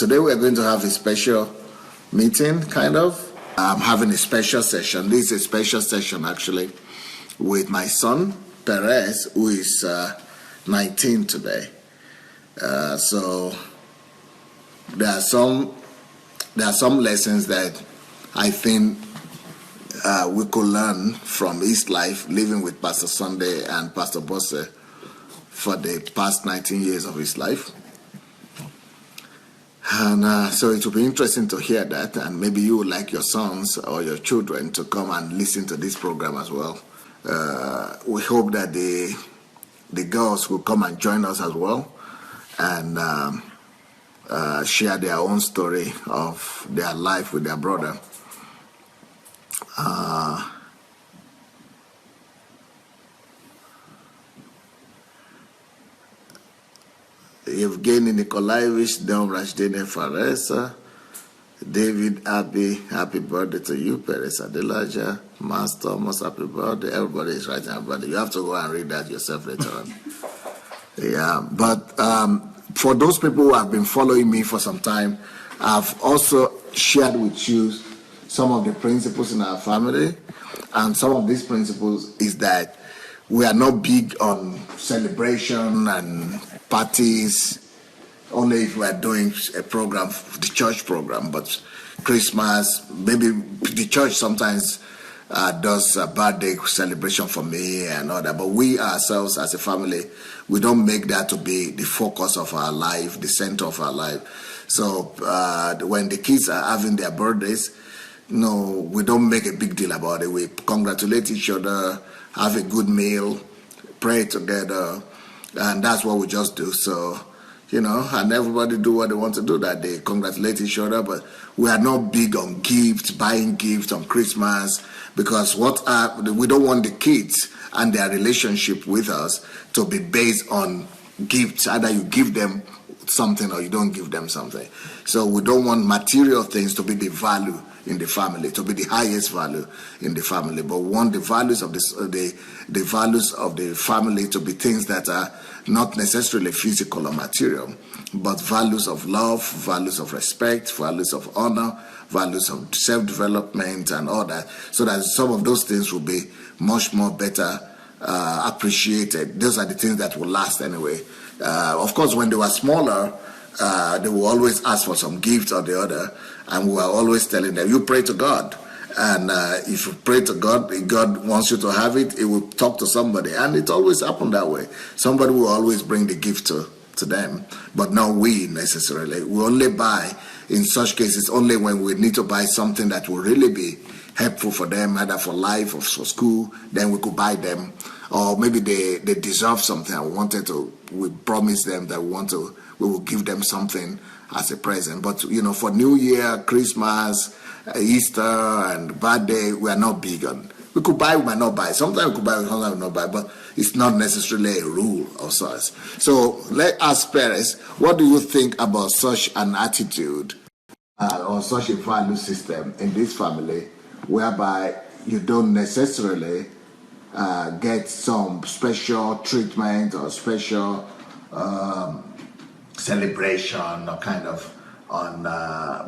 Today we're going to have a special meeting, kind of. I'm having a special session. This is a special session, actually, with my son, Perez, who is 19 today. So there are some lessons that I think we could learn from his life, living with Pastor Sunday and Pastor Bosse for the past 19 years of his life. And so it will be interesting to hear that, and maybe you would like your sons or your children to come and listen to this program as well. We hope that the girls will come and join us as well and share their own story of their life with their brother. Evgeny Nikolaevich, Dom Rashdine Faresa, David Abbey, happy birthday to you, Perez Adelaja, Mas Thomas, happy birthday. Everybody is writing happy birthday. You have to go and read that yourself later on. Yeah, but for those people who have been following me for some time, I've also shared with you some of the principles in our family, and some of these principles is that we are not big on celebration and parties, only if we are doing a program, the church program, but Christmas, maybe the church sometimes does a birthday celebration for me and all that, but we ourselves as a family, we don't make that to be the focus of our life, the center of our life. So when the kids are having their birthdays, no, we don't make a big deal about it. We congratulate each other, have a good meal, pray together, and that's what we just do. So, and everybody do what they want to do that day, congratulate each other, but we are not big on gifts, buying gifts on Christmas, because we don't want the kids and their relationship with us to be based on gifts. Either you give them something or you don't give them something. So we don't want material things to be the value in the family, to be the highest value in the family, but we want the values of the values of the family to be things that are not necessarily physical or material, but values of love, values of respect, values of honor, values of self-development and all that, so that some of those things will be much more better appreciated. Those are the things that will last anyway. Of course, when they were smaller, they will always ask for some gift or the other, and we are always telling them, you pray to God. And if you pray to God, if God wants you to have it, He will talk to somebody. And it always happened that way. Somebody will always bring the gift to them, but not we necessarily. We only buy, in such cases, only when we need to buy something that will really be helpful for them, either for life or for school, then we could buy them. Or maybe they deserve something and we promise them that we will give them something as a present. But, for New Year, Christmas, Easter, and birthday, we are not big on. We could buy, we might not buy. Sometimes we could buy, sometimes we not buy, but it's not necessarily a rule of sorts. So let us, Perez, what do you think about such an attitude or such a value system in this family, whereby you don't necessarily get some special treatment or special celebration or kind of on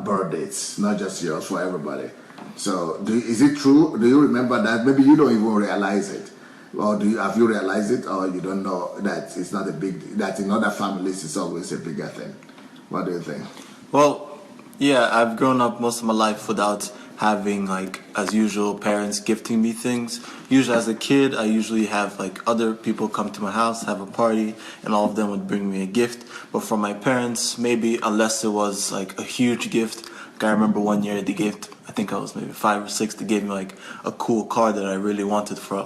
birthdays, not just yours, for everybody. So is it true? Do you remember that? Maybe you don't even realize it. Or have you realized it, or you don't know that it's not that in other families it's always a bigger thing? What do you think? Well, yeah, I've grown up most of my life without having, as usual, parents gifting me things. Usually as a kid, I usually have other people come to my house, have a party, and all of them would bring me a gift. But from my parents, maybe unless it was a huge gift. I remember one year they gave, I think I was maybe 5 or 6, they gave me a cool car that I really wanted for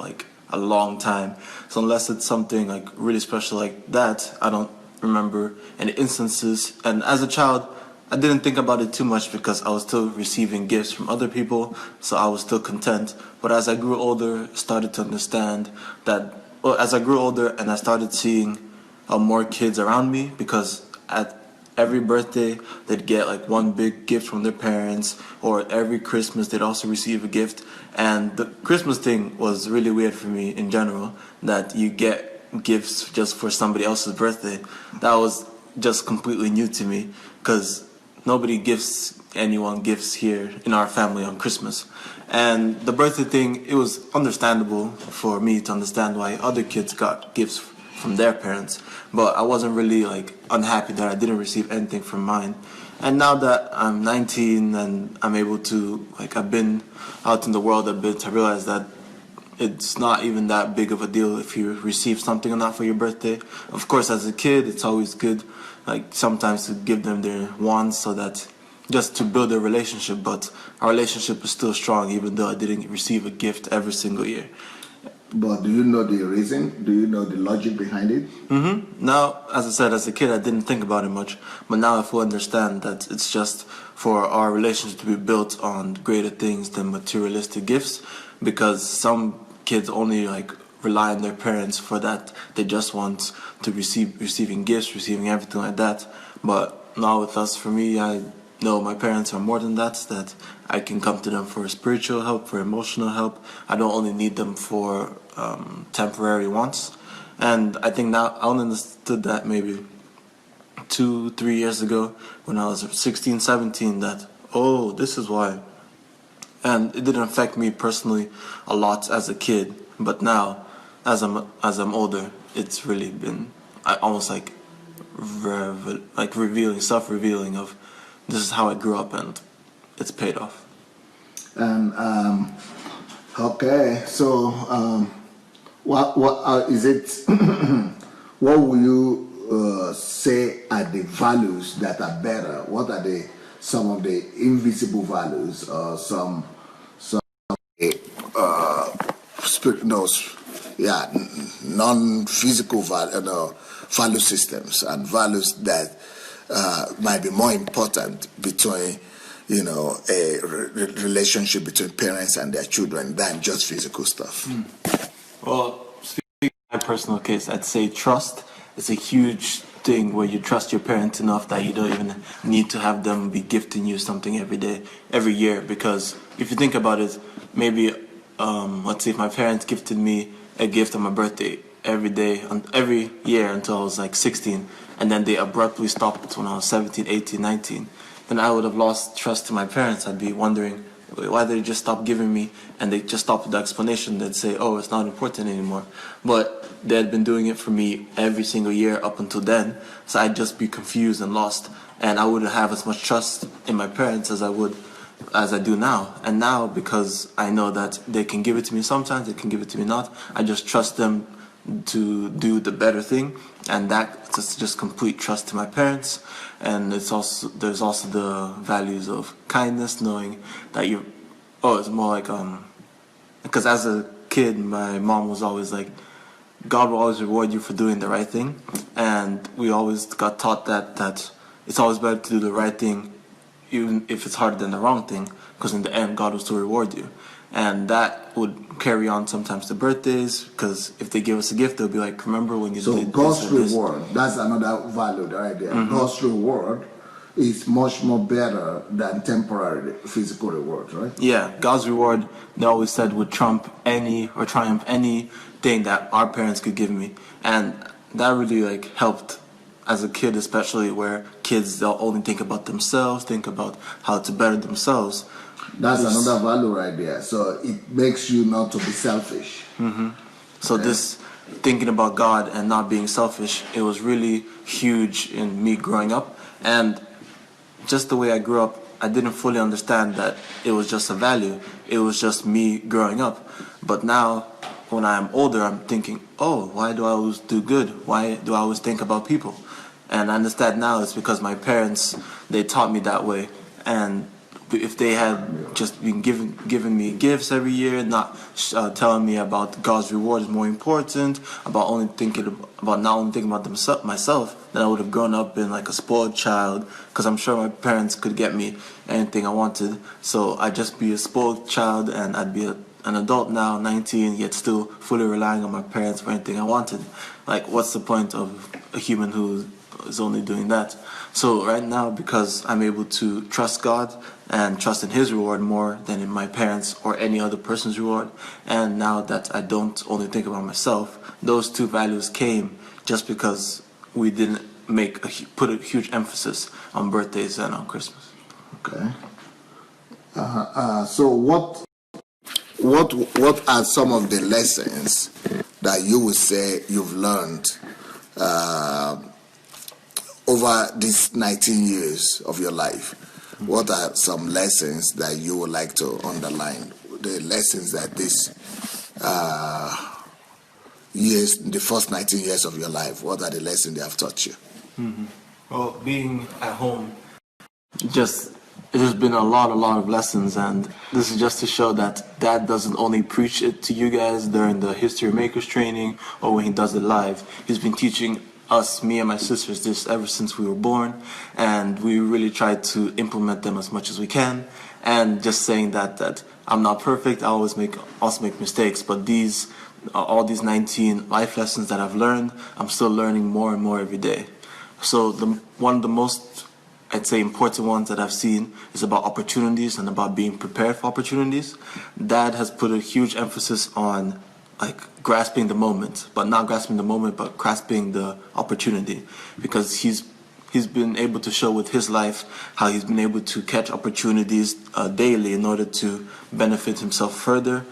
a long time. So unless it's something really special like that, I don't remember any instances. And as a child, I didn't think about it too much because I was still receiving gifts from other people, so I was still content. But as I grew older, started to understand that, as I grew older and I started seeing more kids around me, because at every birthday they'd get one big gift from their parents, or every Christmas they'd also receive a gift. And the Christmas thing was really weird for me in general, that you get gifts just for somebody else's birthday. That was just completely new to me, because nobody gives anyone gifts here in our family on Christmas. And the birthday thing, it was understandable for me to understand why other kids got gifts from their parents, but I wasn't really like unhappy that I didn't receive anything from mine. And now that I'm 19 and I'm able to, like, I've been out in the world a bit, I realize that it's not even that big of a deal if you receive something or not for your birthday. Of course, as a kid, it's always good, like, sometimes to give them their wants so that just to build a relationship, but our relationship is still strong even though I didn't receive a gift every single year. But do you know the reason? Do you know the logic behind it? Now, as I said, as a kid, I didn't think about it much, but now I fully understand that it's just for our relationship to be built on greater things than materialistic gifts, because some kids only like rely on their parents for that. They just want to receiving gifts, receiving everything like that. But now with us, for me, I know my parents are more than that, that I can come to them for spiritual help, for emotional help. I don't only need them for temporary wants. And I think now I only understood that maybe 2-3 years ago when I was 16, 17, that, oh, this is why. And it didn't affect me personally a lot as a kid, but now, as I'm older, it's really been almost like self-revealing of this is how I grew up, and it's paid off. And okay, so what is it? What will you say are the values that are better? What are some of the invisible values, or some non-physical value systems, and values that might be more important between a relationship between parents and their children than just physical stuff? Well, speaking of my personal case, I'd say trust is a huge thing, where you trust your parents enough that you don't even need to have them be gifting you something every year. Because if you think about it, maybe let's say if my parents gifted me a gift on my birthday every year until I was like 16, and then they abruptly stopped when I was 17, 18, 19, then I would have lost trust in my parents. I'd be wondering why they just stopped giving me, and they just stopped with the explanation. They'd say, oh, it's not important anymore. But they had been doing it for me every single year up until then, so I'd just be confused and lost, and I wouldn't have as much trust in my parents as I do now. And now, because I know that they can give it to me sometimes, they can give it to me not, I just trust them to do the better thing, and that's just complete trust to my parents. And there's also the values of kindness, knowing that it's more like because as a kid, my mom was always like, God will always reward you for doing the right thing, and we always got taught that it's always better to do the right thing even if it's harder than the wrong thing, because in the end God will still reward you. And that would carry on sometimes to birthdays, because if they give us a gift, they'll be like, remember when you did God's this reward, that's another value right there. God's reward is much more better than temporary physical reward, right? Yeah, God's reward, they always said, would triumph anything that our parents could give me. And that really like helped as a kid, especially, where kids, they'll only think about themselves, think about how to better themselves. That's another value right there. So it makes you not to be selfish. So this thinking about God and not being selfish, it was really huge in me growing up. And just the way I grew up, I didn't fully understand that it was just a value. It was just me growing up. But now, when I'm older, I'm thinking, oh, why do I always do good? Why do I always think about people? And I understand now it's because my parents, they taught me that way. And if they had just been giving me gifts every year, not telling me about God's reward is more important, about not only thinking about myself, then I would have grown up in like a spoiled child, because I'm sure my parents could get me anything I wanted. So I'd just be a spoiled child, and I'd be an adult now, 19, yet still fully relying on my parents for anything I wanted. Like, what's the point of a human who is only doing that? So right now, because I'm able to trust God and trust in His reward more than in my parents or any other person's reward, and now that I don't only think about myself, those two values came just because we didn't put a huge emphasis on birthdays and on Christmas. Okay. So what are some of the lessons that you would say you've learned over these 19 years of your life? What are some lessons that you would like to underline? The lessons that this years, the first 19 years of your life, what are the lessons they have taught you? Well, being at home, there's been a lot of lessons, and this is just to show that Dad doesn't only preach it to you guys during the History Makers training or when he does it live. He's been teaching us, me and my sisters, this ever since we were born, and we really try to implement them as much as we can. And just saying that I'm not perfect, I also make mistakes, but all these 19 life lessons that I've learned, I'm still learning more and more every day. So one of the most, I'd say, important ones that I've seen is about opportunities and about being prepared for opportunities. Dad has put a huge emphasis on grasping the moment, but not grasping the moment, but grasping the opportunity, because he's been able to show with his life how he's been able to catch opportunities daily in order to benefit himself further.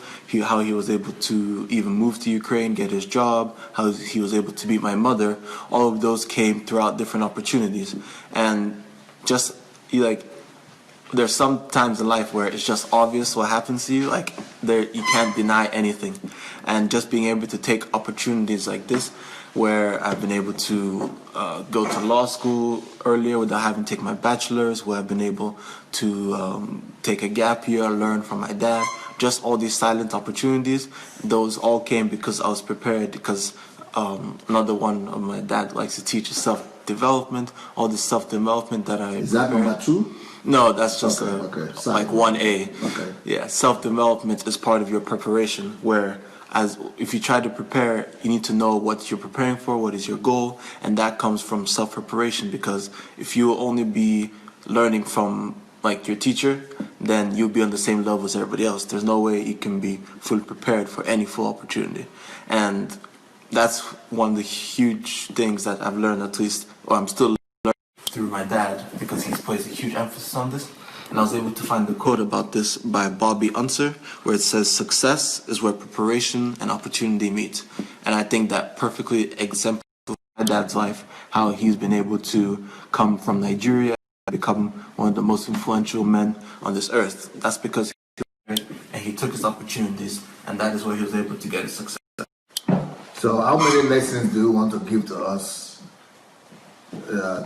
How he was able to even move to Ukraine, get his job, how he was able to meet my mother. All of those came throughout different opportunities. And just there's some times in life where it's just obvious what happens to you, you can't deny anything. And just being able to take opportunities like this, where I've been able to go to law school earlier without having to take my bachelor's, where I've been able to take a gap year, learn from my dad, just all these silent opportunities, those all came because I was prepared, because another one of my dad likes to teach is self-development, all this self-development that I... Is that number 2? No, that's just like 1A. Okay. Yeah, self-development is part of your preparation, where if you try to prepare, you need to know what you're preparing for, what is your goal, and that comes from self-preparation, because if you will only be learning from your teacher, then you'll be on the same level as everybody else. There's no way you can be fully prepared for any full opportunity. And that's one of the huge things that I've learned, at least, or I'm still learning through my dad, because he's placed a huge emphasis on this. And I was able to find the quote about this by Bobby Unser, where it says, "Success is where preparation and opportunity meet." And I think that perfectly exemplifies my dad's life, how he's been able to come from Nigeria and become one of the most influential men on this earth. That's because he prepared and he took his opportunities, and that is where he was able to get his success. So how many lessons do you want to give to us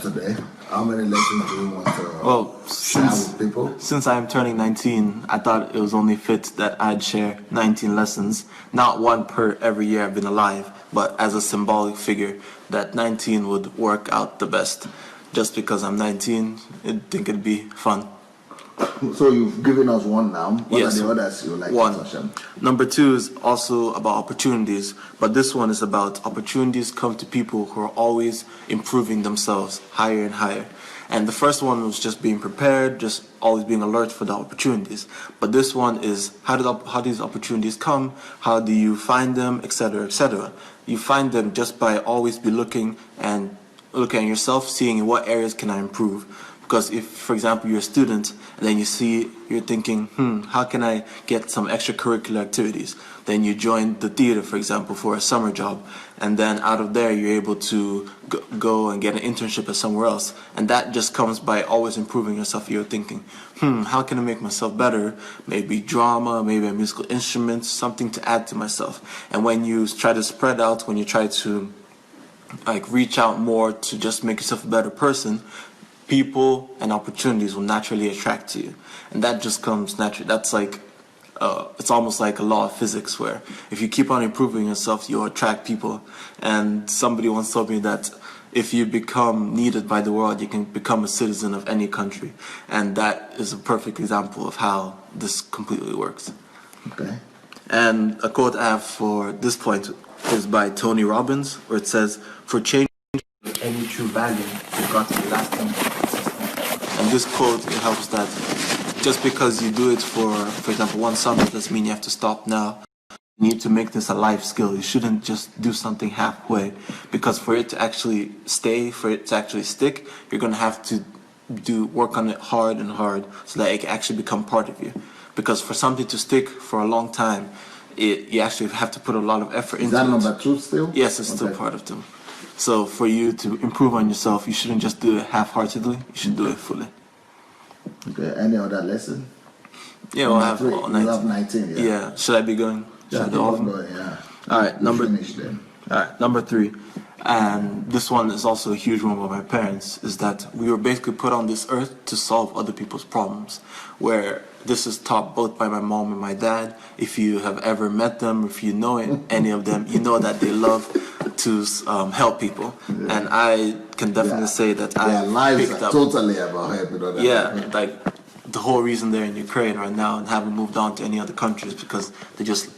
today? How many lessons do you want to share with people? Since I'm turning 19, I thought it was only fit that I'd share 19 lessons, not one per every year I've been alive, but as a symbolic figure that 19 would work out the best. Just because I'm 19, I think it'd be fun. So you've given us one now. What Yes. are the others you would like One. to touch on? Number 2 is also about opportunities, but this one is about opportunities come to people who are always improving themselves higher and higher. And the first one was just being prepared, just always being alert for the opportunities. But this one is how these opportunities come, how do you find them, etc., etc. You find them just by always be looking at yourself, seeing in what areas can I improve. Because if, for example, you're a student and then you're thinking, how can I get some extracurricular activities? Then you join the theater, for example, for a summer job. And then out of there, you're able to go and get an internship at somewhere else. And that just comes by always improving yourself. You're thinking, how can I make myself better? Maybe drama, maybe a musical instrument, something to add to myself. And when you try to spread out, when you try to reach out more to just make yourself a better person, people and opportunities will naturally attract to you, and that just comes naturally. That's it's almost like a law of physics, where if you keep on improving yourself, you'll attract people. And somebody once told me that if you become needed by the world, you can become a citizen of any country, and that is a perfect example of how this completely works. Okay. And a quote I have for this point is by Tony Robbins, where it says, "For change any true value, you've got to be lasting." And this quote, it helps that just because you do it for example, one summer doesn't mean you have to stop now. You need to make this a life skill. You shouldn't just do something halfway, because for it to actually stay, for it to actually stick, you're gonna have to work on it hard and hard so that it can actually become part of you. Because for something to stick for a long time, you actually have to put a lot of effort into it. Is that number 2 still? Yes, it's still part of them. So for you to improve on yourself, you shouldn't just do it half-heartedly. You should do it fully. Okay. Any other lesson? Yeah, we'll have Three. all You 19. have 19. Yeah. Yeah. Should I be going? Should Yeah. I do all of them? Going, yeah. All right. Finish then. All right, number 3, and this one is also a huge one by my parents, is that we were basically put on this earth to solve other people's problems, where this is taught both by my mom and my dad. If you have ever met them, if you know any of them, you know that they love to help people. Yeah. And I can definitely say that I lives picked are up totally about helping other people. Like the whole reason they're in Ukraine right now and haven't moved on to any other countries because they just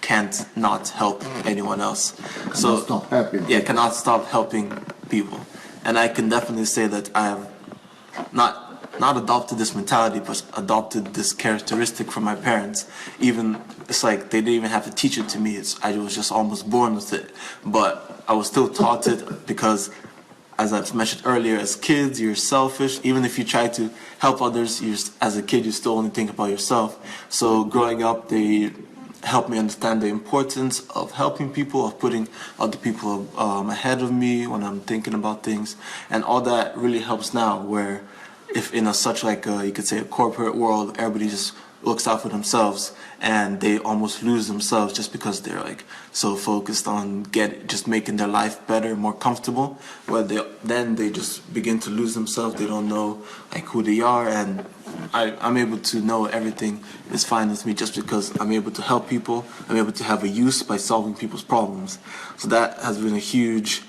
can't not help anyone else. Cannot stop helping. Yeah, cannot stop helping people. And I can definitely say that I have not adopted this mentality, but adopted this characteristic from my parents. Even it's like they didn't even have to teach it to me. I was just almost born with it. But I was still taught it because, as I've mentioned earlier, as kids, you're selfish. Even if you try to help others, as a kid, you still only think about yourself. So growing up, they helped me understand the importance of helping people, of putting other people ahead of me when I'm thinking about things. And all that really helps now, where if in such like you could say a corporate world, everybody just looks out for themselves and they almost lose themselves just because they're like so focused on just making their life better, more comfortable, where then they just begin to lose themselves. They don't know like who they are, and I'm able to know everything is fine with me just because I'm able to help people. I'm able to have a use by solving people's problems. So that has been a huge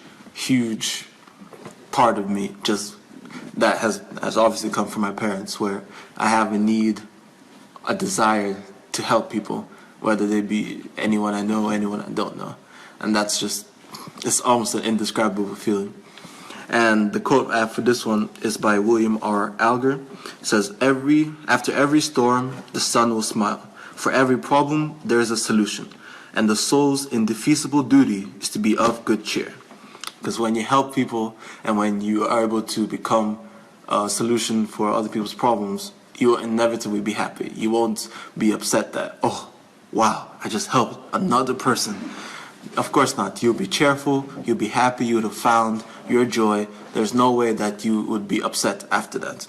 part of me. Just that has obviously come from my parents, where I have a desire to help people, whether they be anyone I know, anyone I don't know. And it's almost an indescribable feeling. And the quote I have for this one is by William R. Alger. It says, after every storm, the sun will smile. For every problem, there is a solution. And the soul's indefeasible duty is to be of good cheer. Because when you help people and when you are able to become a solution for other people's problems, you will inevitably be happy. You won't be upset that, oh, wow, I just helped another person. Of course not. You'll be cheerful, you'll be happy, you would have found your joy. There's no way that you would be upset after that.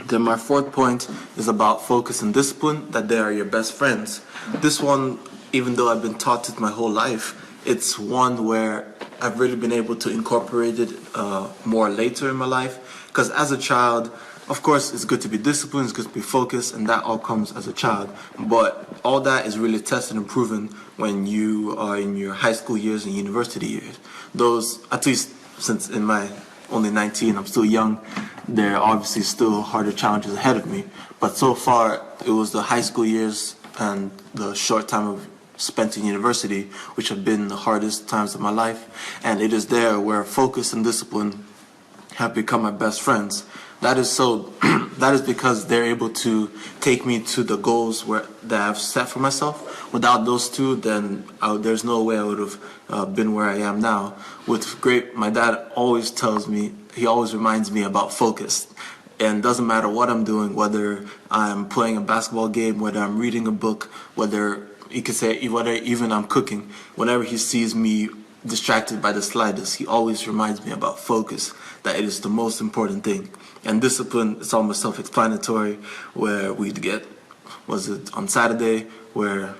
Then my 4th point is about focus and discipline, that they are your best friends. This one, even though I've been taught it my whole life, it's one where I've really been able to incorporate it more later in my life. Because as a child, of course, it's good to be disciplined, it's good to be focused, and that all comes as a child. But all that is really tested and proven when you are in your high school years and university years. Those, at least since in my only 19, I'm still young, there are obviously still harder challenges ahead of me. But so far, it was the high school years and the short time of spent in university, which have been the hardest times of my life. And it is there where focus and discipline have become my best friends. That is because they're able to take me to the goals that I've set for myself. Without those two, then there's no way I would have been where I am now. My dad always tells me, he always reminds me about focus. And it doesn't matter what I'm doing, whether I'm playing a basketball game, whether I'm reading a book, whether you could say whether even I'm cooking. Whenever he sees me distracted by the slightest, he always reminds me about focus, that it is the most important thing. And discipline is almost self-explanatory, where we'd get, was it on Saturday, where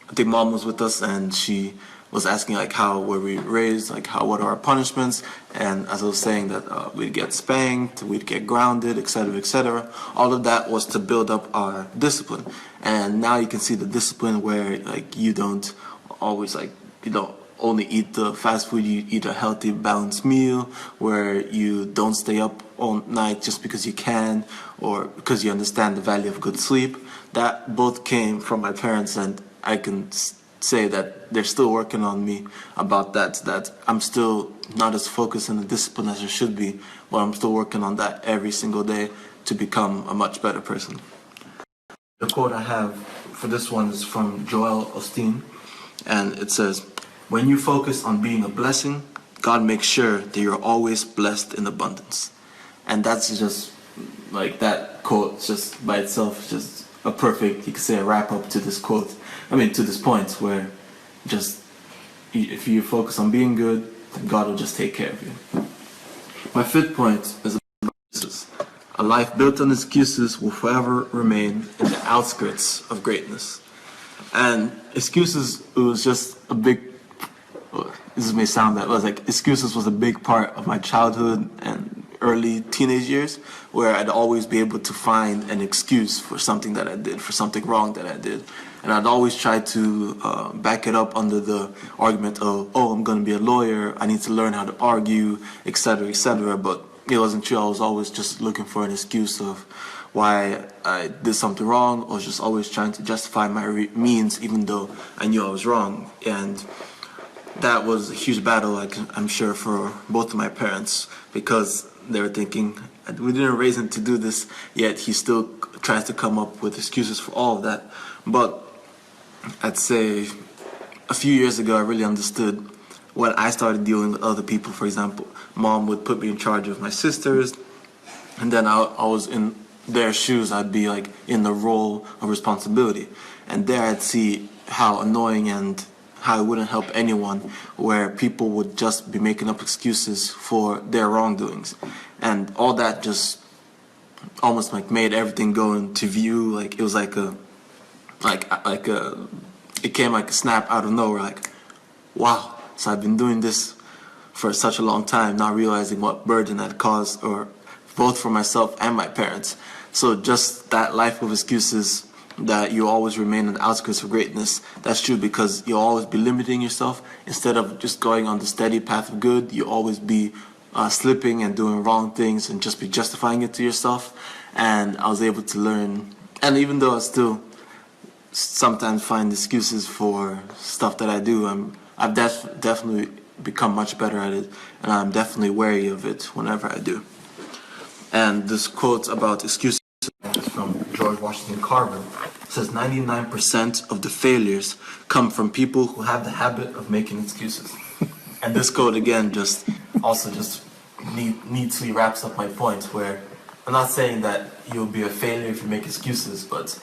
I think mom was with us and she was asking like how were we raised, like what are our punishments, and as I was saying that we'd get spanked, we'd get grounded, etc., etc. All of that was to build up our discipline. And now you can see the discipline where like you don't always only eat the fast food, you eat a healthy, balanced meal, where you don't stay up all night just because you can, or because you understand the value of good sleep. That both came from my parents, and I can say that they're still working on me about that I'm still not as focused and disciplined as I should be, but I'm still working on that every single day to become a much better person. The quote I have for this one is from Joel Osteen, and it says, "When you focus on being a blessing, God makes sure that you're always blessed in abundance." And that's just like that quote, just by itself, just a perfect, you could say, a wrap up to this quote. I mean, to this point where just if you focus on being good, then God will just take care of you. My fifth point is about excuses. A life built on excuses will forever remain in the outskirts of greatness. And excuses, it was just a big, this may sound bad, but like excuses was a big part of my childhood and early teenage years, where I'd always be able to find an excuse for something that I did, for something wrong that I did. And I'd always try to back it up under the argument of, oh, I'm going to be a lawyer, I need to learn how to argue, etc., etc. But it wasn't true. I was always just looking for an excuse of why I did something wrong, or just always trying to justify my means, even though I knew I was wrong. And that was a huge battle, I'm sure, for both of my parents, because they were thinking, we didn't raise him to do this, yet he still tries to come up with excuses for all of that. But I'd say a few years ago, I really understood when I started dealing with other people. For example, mom would put me in charge of my sisters, and then I was in their shoes. I'd be like in the role of responsibility, and there I'd see how annoying and how it wouldn't help anyone, where people would just be making up excuses for their wrongdoings, and all that just almost like made everything go into view. Like it was like it came like a snap out of nowhere. Like, wow, so I've been doing this for such a long time, not realizing what burden I'd caused, or both for myself and my parents. So just that life of excuses, that you always remain on the outskirts of greatness, that's true, because you'll always be limiting yourself. Instead of just going on the steady path of good, you'll always be slipping and doing wrong things and just be justifying it to yourself. And I was able to learn, and even though I still sometimes find excuses for stuff that I do, I've definitely become much better at it, and I'm definitely wary of it whenever I do. And this quote about excuses is from George Washington Carver. It says 99% of the failures come from people who have the habit of making excuses. And this quote again just neatly wraps up my point, where I'm not saying that you'll be a failure if you make excuses, but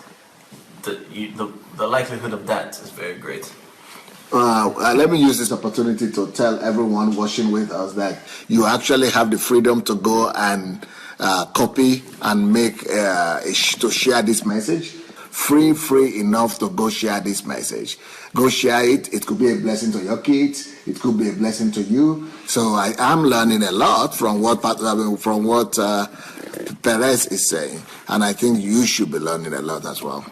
the likelihood of that is very great. Let me use this opportunity to tell everyone watching with us that you actually have the freedom to go and copy and make to share this message. Free enough to go share this message. Go share it. It could be a blessing to your kids. It could be a blessing to you. So I am learning a lot from what Perez is saying, and I think you should be learning a lot as well.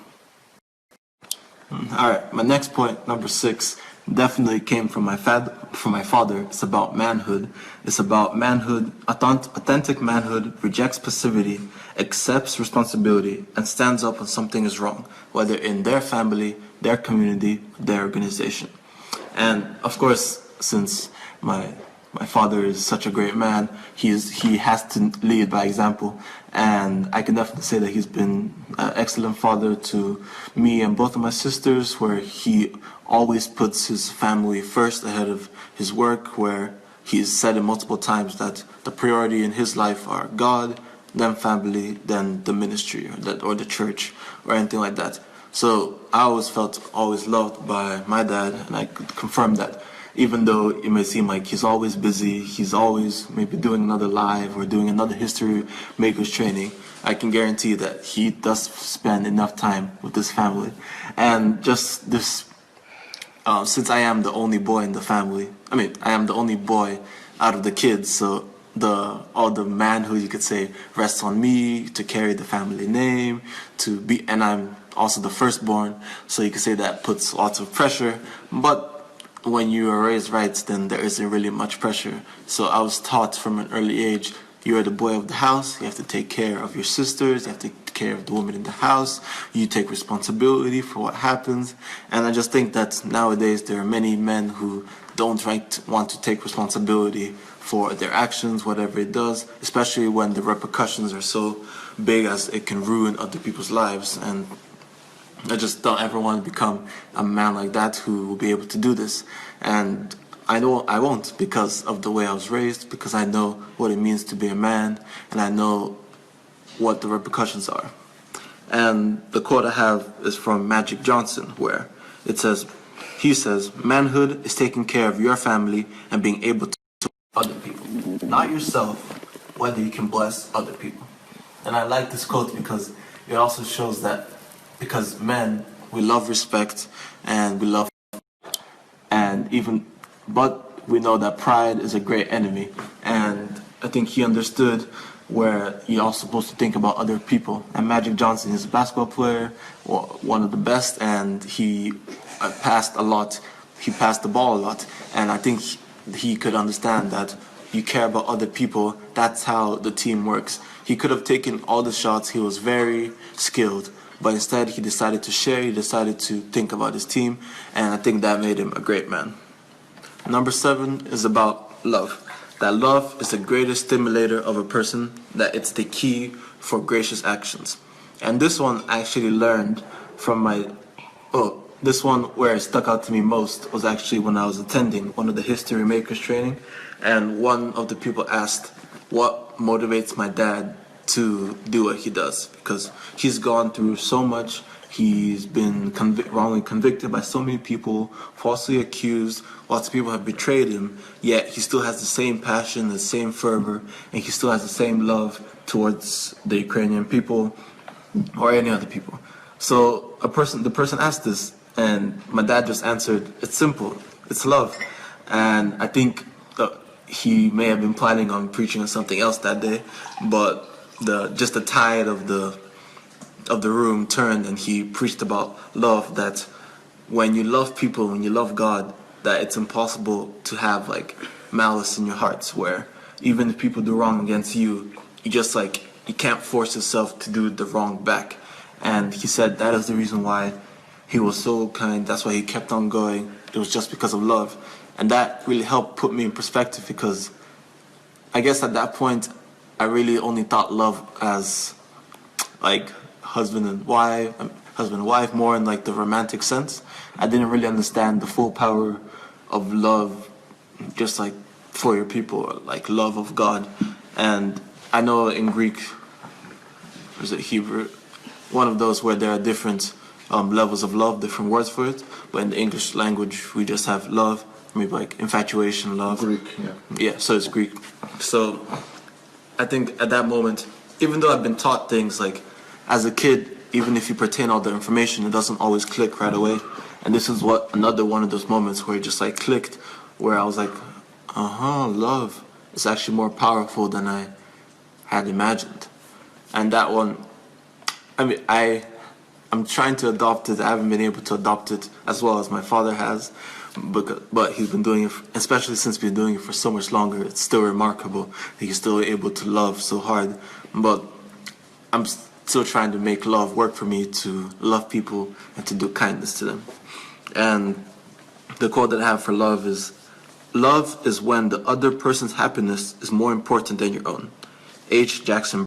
All right, my next point, number 6, definitely came from my father. It's about manhood. It's about manhood. Authentic manhood rejects passivity, accepts responsibility, and stands up when something is wrong, whether in their family, their community, their organization. And of course, since my father is such a great man, he has to lead by example, and I can definitely say that he's been an excellent father to me and both of my sisters, where he always puts his family first ahead of his work, where he's said it multiple times that the priority in his life are God, then family, then the ministry or the church or anything like that. So I always felt always loved by my dad, and I could confirm that. Even though it may seem like he's always busy, he's always maybe doing another live or doing another history makers training, I can guarantee that he does spend enough time with his family. And just this, since I am the only boy in the family, I am the only boy out of the kids, so all the manhood, you could say, rests on me to carry the family name, and I'm also the firstborn, so you could say that puts lots of pressure. But when you are raised right, then there isn't really much pressure. So I was taught from an early age, you are the boy of the house, you have to take care of your sisters, you have to take care of the woman in the house, you take responsibility for what happens. And I just think that nowadays there are many men who don't want to take responsibility for their actions, whatever it does, especially when the repercussions are so big as it can ruin other people's lives. And I just don't ever want to become a man like that who will be able to do this. And I know I won't because of the way I was raised, because I know what it means to be a man, and I know what the repercussions are. And the quote I have is from Magic Johnson, where he says, manhood is taking care of your family and being able to other people, not yourself, whether you can bless other people. And I like this quote because it also shows that because men, we love respect and we love, but we know that pride is a great enemy. And I think he understood where you're also supposed to think about other people. And Magic Johnson is a basketball player, one of the best, and he passed a lot. He passed the ball a lot. And I think he could understand that you care about other people. That's how the team works. He could have taken all the shots. He was very skilled. But instead, he decided to share. He decided to think about his team. And I think that made him a great man. Number 7 is about love. That love is the greatest stimulator of a person, that it's the key for gracious actions. And this one I actually learned from this one where it stuck out to me most was actually when I was attending one of the History Makers training, and one of the people asked, what motivates my dad to do what he does? Because he's gone through so much. He's been wrongly convicted by so many people, falsely accused. Lots of people have betrayed him, yet he still has the same passion, the same fervor, and he still has the same love towards the Ukrainian people or any other people. So the person asked this, and my dad just answered, it's simple, it's love. And I think he may have been planning on preaching on something else that day, but just the tide of the room turned, and he preached about love, that when you love people, when you love God, that it's impossible to have like malice in your hearts, where even if people do wrong against you, you can't force yourself to do the wrong back. And he said that is the reason why he was so kind. That's why he kept on going. It was just because of love. And that really helped put me in perspective, because I guess at that point I really only thought love as like husband and wife, more in like the romantic sense. I didn't really understand the full power of love, just like for your people, or like love of God. And I know in Greek, or is it Hebrew, one of those where there are different levels of love, different words for it. But in the English language, we just have love, maybe like infatuation, love. Greek, yeah. Yeah, so it's Greek. So I think at that moment, even though I've been taught things like as a kid, even if you pertain all the information, it doesn't always click right away. And this is another one of those moments where it just like clicked, where I was like, love is actually more powerful than I had imagined. And that one, I'm trying to adopt it. I haven't been able to adopt it as well as my father has, but he's been doing it, especially since he's been doing it for so much longer. It's still remarkable that he's still able to love so hard. But I'm still trying to make love work for me, to love people and to do kindness to them. And the quote that I have for love is when the other person's happiness is more important than your own. H. Jackson.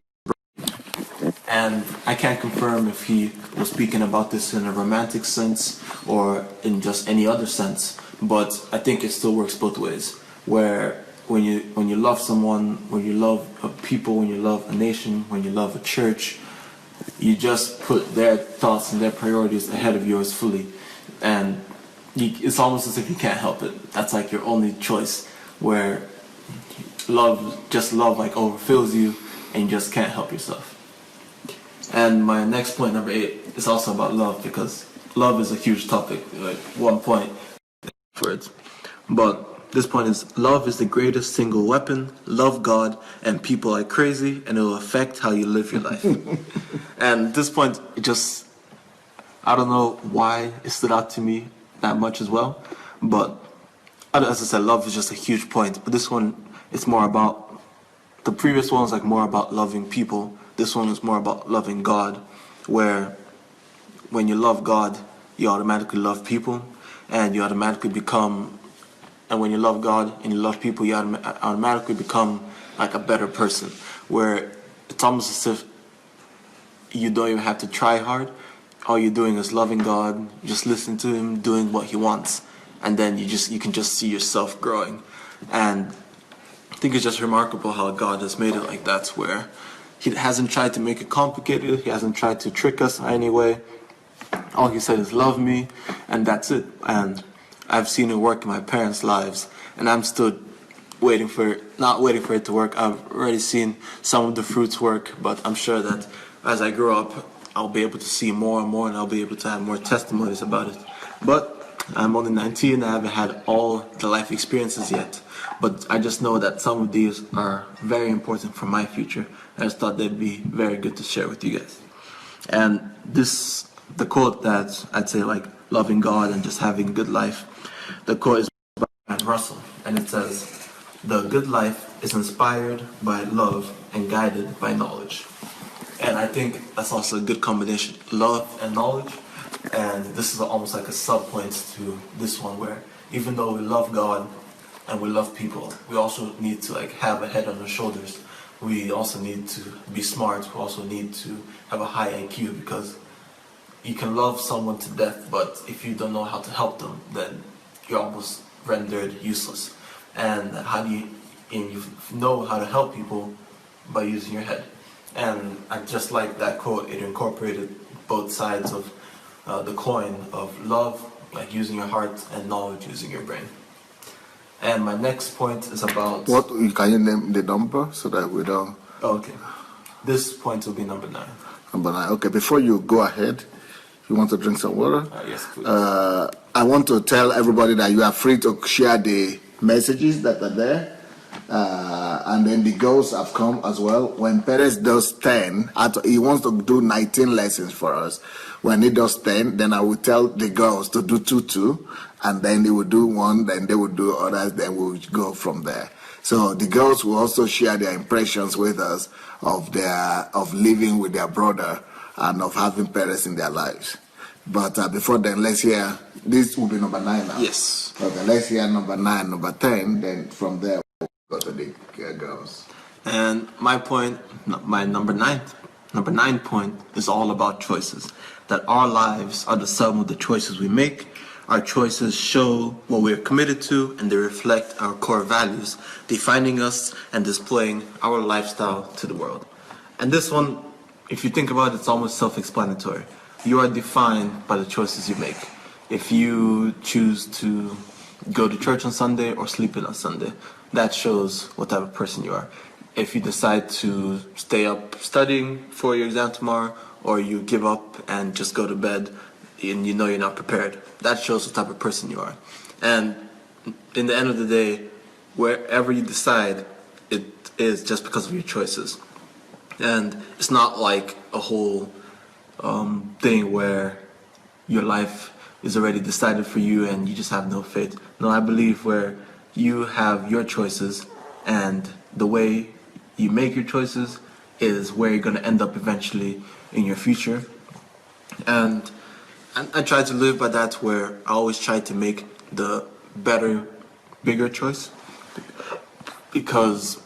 And I can't confirm if he was speaking about this in a romantic sense or in just any other sense, but I think it still works both ways, where when you love someone, when you love a people, when you love a nation, when you love a church, you just put their thoughts and their priorities ahead of yours fully. And it's almost as if you can't help it. That's like your only choice, where love like overfills you and you just can't help yourself. And my next point, number 8, is also about love, because love is a huge topic, like one point for it. But this point is, love is the greatest single weapon. Love God and people like crazy, and it will affect how you live your life. And this point, I don't know why it stood out to me that much as well. But as I said, love is just a huge point. But this one, it's more about, the previous one was like more about loving people. This one is more about loving God, where when you love God, you automatically love people, and you automatically become, and when you love God and you love people, you automatically become like a better person, where it's almost as if you don't even have to try hard. all you're doing is loving God, just listening to Him, doing what He wants, and then you can just see yourself growing. And I think it's just remarkable how God has made it like that, where He hasn't tried to make it complicated. He hasn't tried to trick us in any way. All He said is love me, and that's it. And I've seen it work in my parents' lives, and I'm still not waiting for it to work. I've already seen some of the fruits work, but I'm sure that as I grow up, I'll be able to see more and more, and I'll be able to have more testimonies about it. But I'm only 19, I haven't had all the life experiences yet. But I just know that some of these are very important for my future. I just thought they'd be very good to share with you guys. And the quote that I'd say, like, loving God and just having a good life, the quote is by Matt Russell, and it says, "The good life is inspired by love and guided by knowledge." And I think that's also a good combination, love and knowledge. And this is almost like a sub-point to this one, where even though we love God and we love people, we also need to have a head on our shoulders. We also need to be smart. We also need to have a high IQ, because you can love someone to death, but if you don't know how to help them, then you're almost rendered useless. And you know how to help people by using your head. And I just like that quote. It incorporated both sides of the coin of love, like using your heart, and knowledge, using your brain. And my next point is about... What, can you name the number so that we don't... Okay. This point will be number 9. Number 9. Okay, before you go ahead, you want to drink some water? Yes, please. I want to tell everybody that you are free to share the messages that are there. And then the girls have come as well. When Perez does 10, he wants to do 19 lessons for us. When he does 10, then I will tell the girls to do 2, and then they will do 1, then they will do others, then we'll go from there. So the girls will also share their impressions with us of living with their brother and of having Perez in their lives. But before then, let's hear, this will be number 9 now. Yes. Okay, let's hear number 9, number 10, then from there we'll go to the girls. And my number 9 point is all about choices. That our lives are the sum of the choices we make. Our choices show what we are committed to, and they reflect our core values, defining us and displaying our lifestyle to the world. And this one, if you think about it, it's almost self-explanatory. You are defined by the choices you make. If you choose to go to church on Sunday or sleep in on Sunday, that shows what type of person you are. If you decide to stay up studying for your exam tomorrow, or you give up and just go to bed and you know you're not prepared, that shows what type of person you are. And in the end of the day, wherever you decide, it is just because of your choices. And it's not like a whole thing where your life is already decided for you and you just have no fate. No, I believe where you have your choices, and the way you make your choices is where you're going to end up eventually in your future. And I try to live by that, where I always try to make the better, bigger choice, because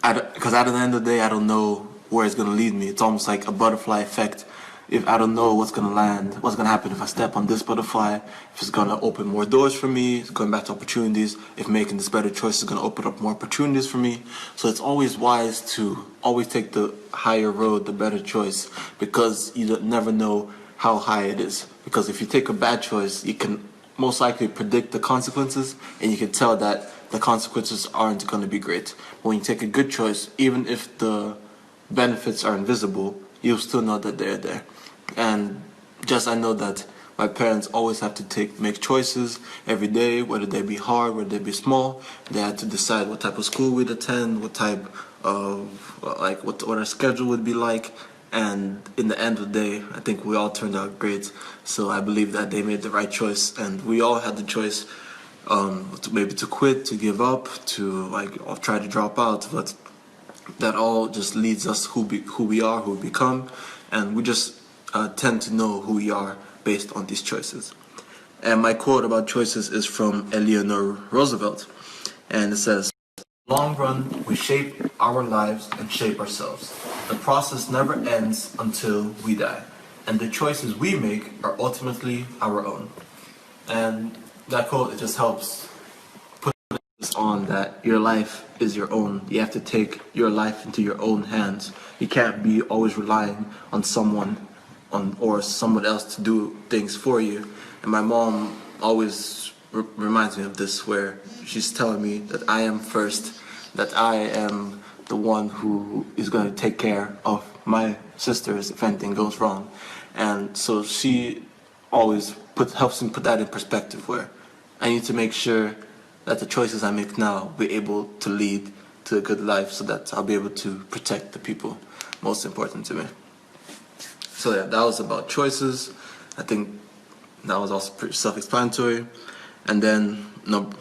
at the end of the day, I don't know where it's going to lead me. It's almost like a butterfly effect. If I don't know what's going to happen if I step on this butterfly, if it's going to open more doors for me, going back to opportunities, if making this better choice is going to open up more opportunities for me. So it's always wise to always take the higher road, the better choice, because you never know how high it is. Because if you take a bad choice, you can most likely predict the consequences, and you can tell that the consequences aren't going to be great. But when you take a good choice, even if the benefits are invisible, you'll still know that they're there. And I know that my parents always have to make choices every day, whether they be hard, whether they be small. They had to decide what type of school we'd attend, what type of, what our schedule would be like. And in the end of the day, I think we all turned out great. So I believe that they made the right choice, and we all had the choice to quit, to give up, to or try to drop out. But that all just leads us who we are, who we become, and we just tend to know who we are based on these choices. And my quote about choices is from Eleanor Roosevelt, and it says, "In the long run, we shape our lives and shape ourselves. The process never ends until we die. and the choices we make are ultimately our own. And that quote, it just helps put this on that your life is your own. You have to take your life into your own hands. You can't be always relying on someone or someone else to do things for you. And my mom always reminds me of this, where she's telling me that I am first, that I am the one who is going to take care of my sisters if anything goes wrong. And so she always helps me put that in perspective, where I need to make sure that the choices I make now will be able to lead to a good life, so that I'll be able to protect the people most important to me. So yeah, that was about choices. I think that was also pretty self-explanatory. And then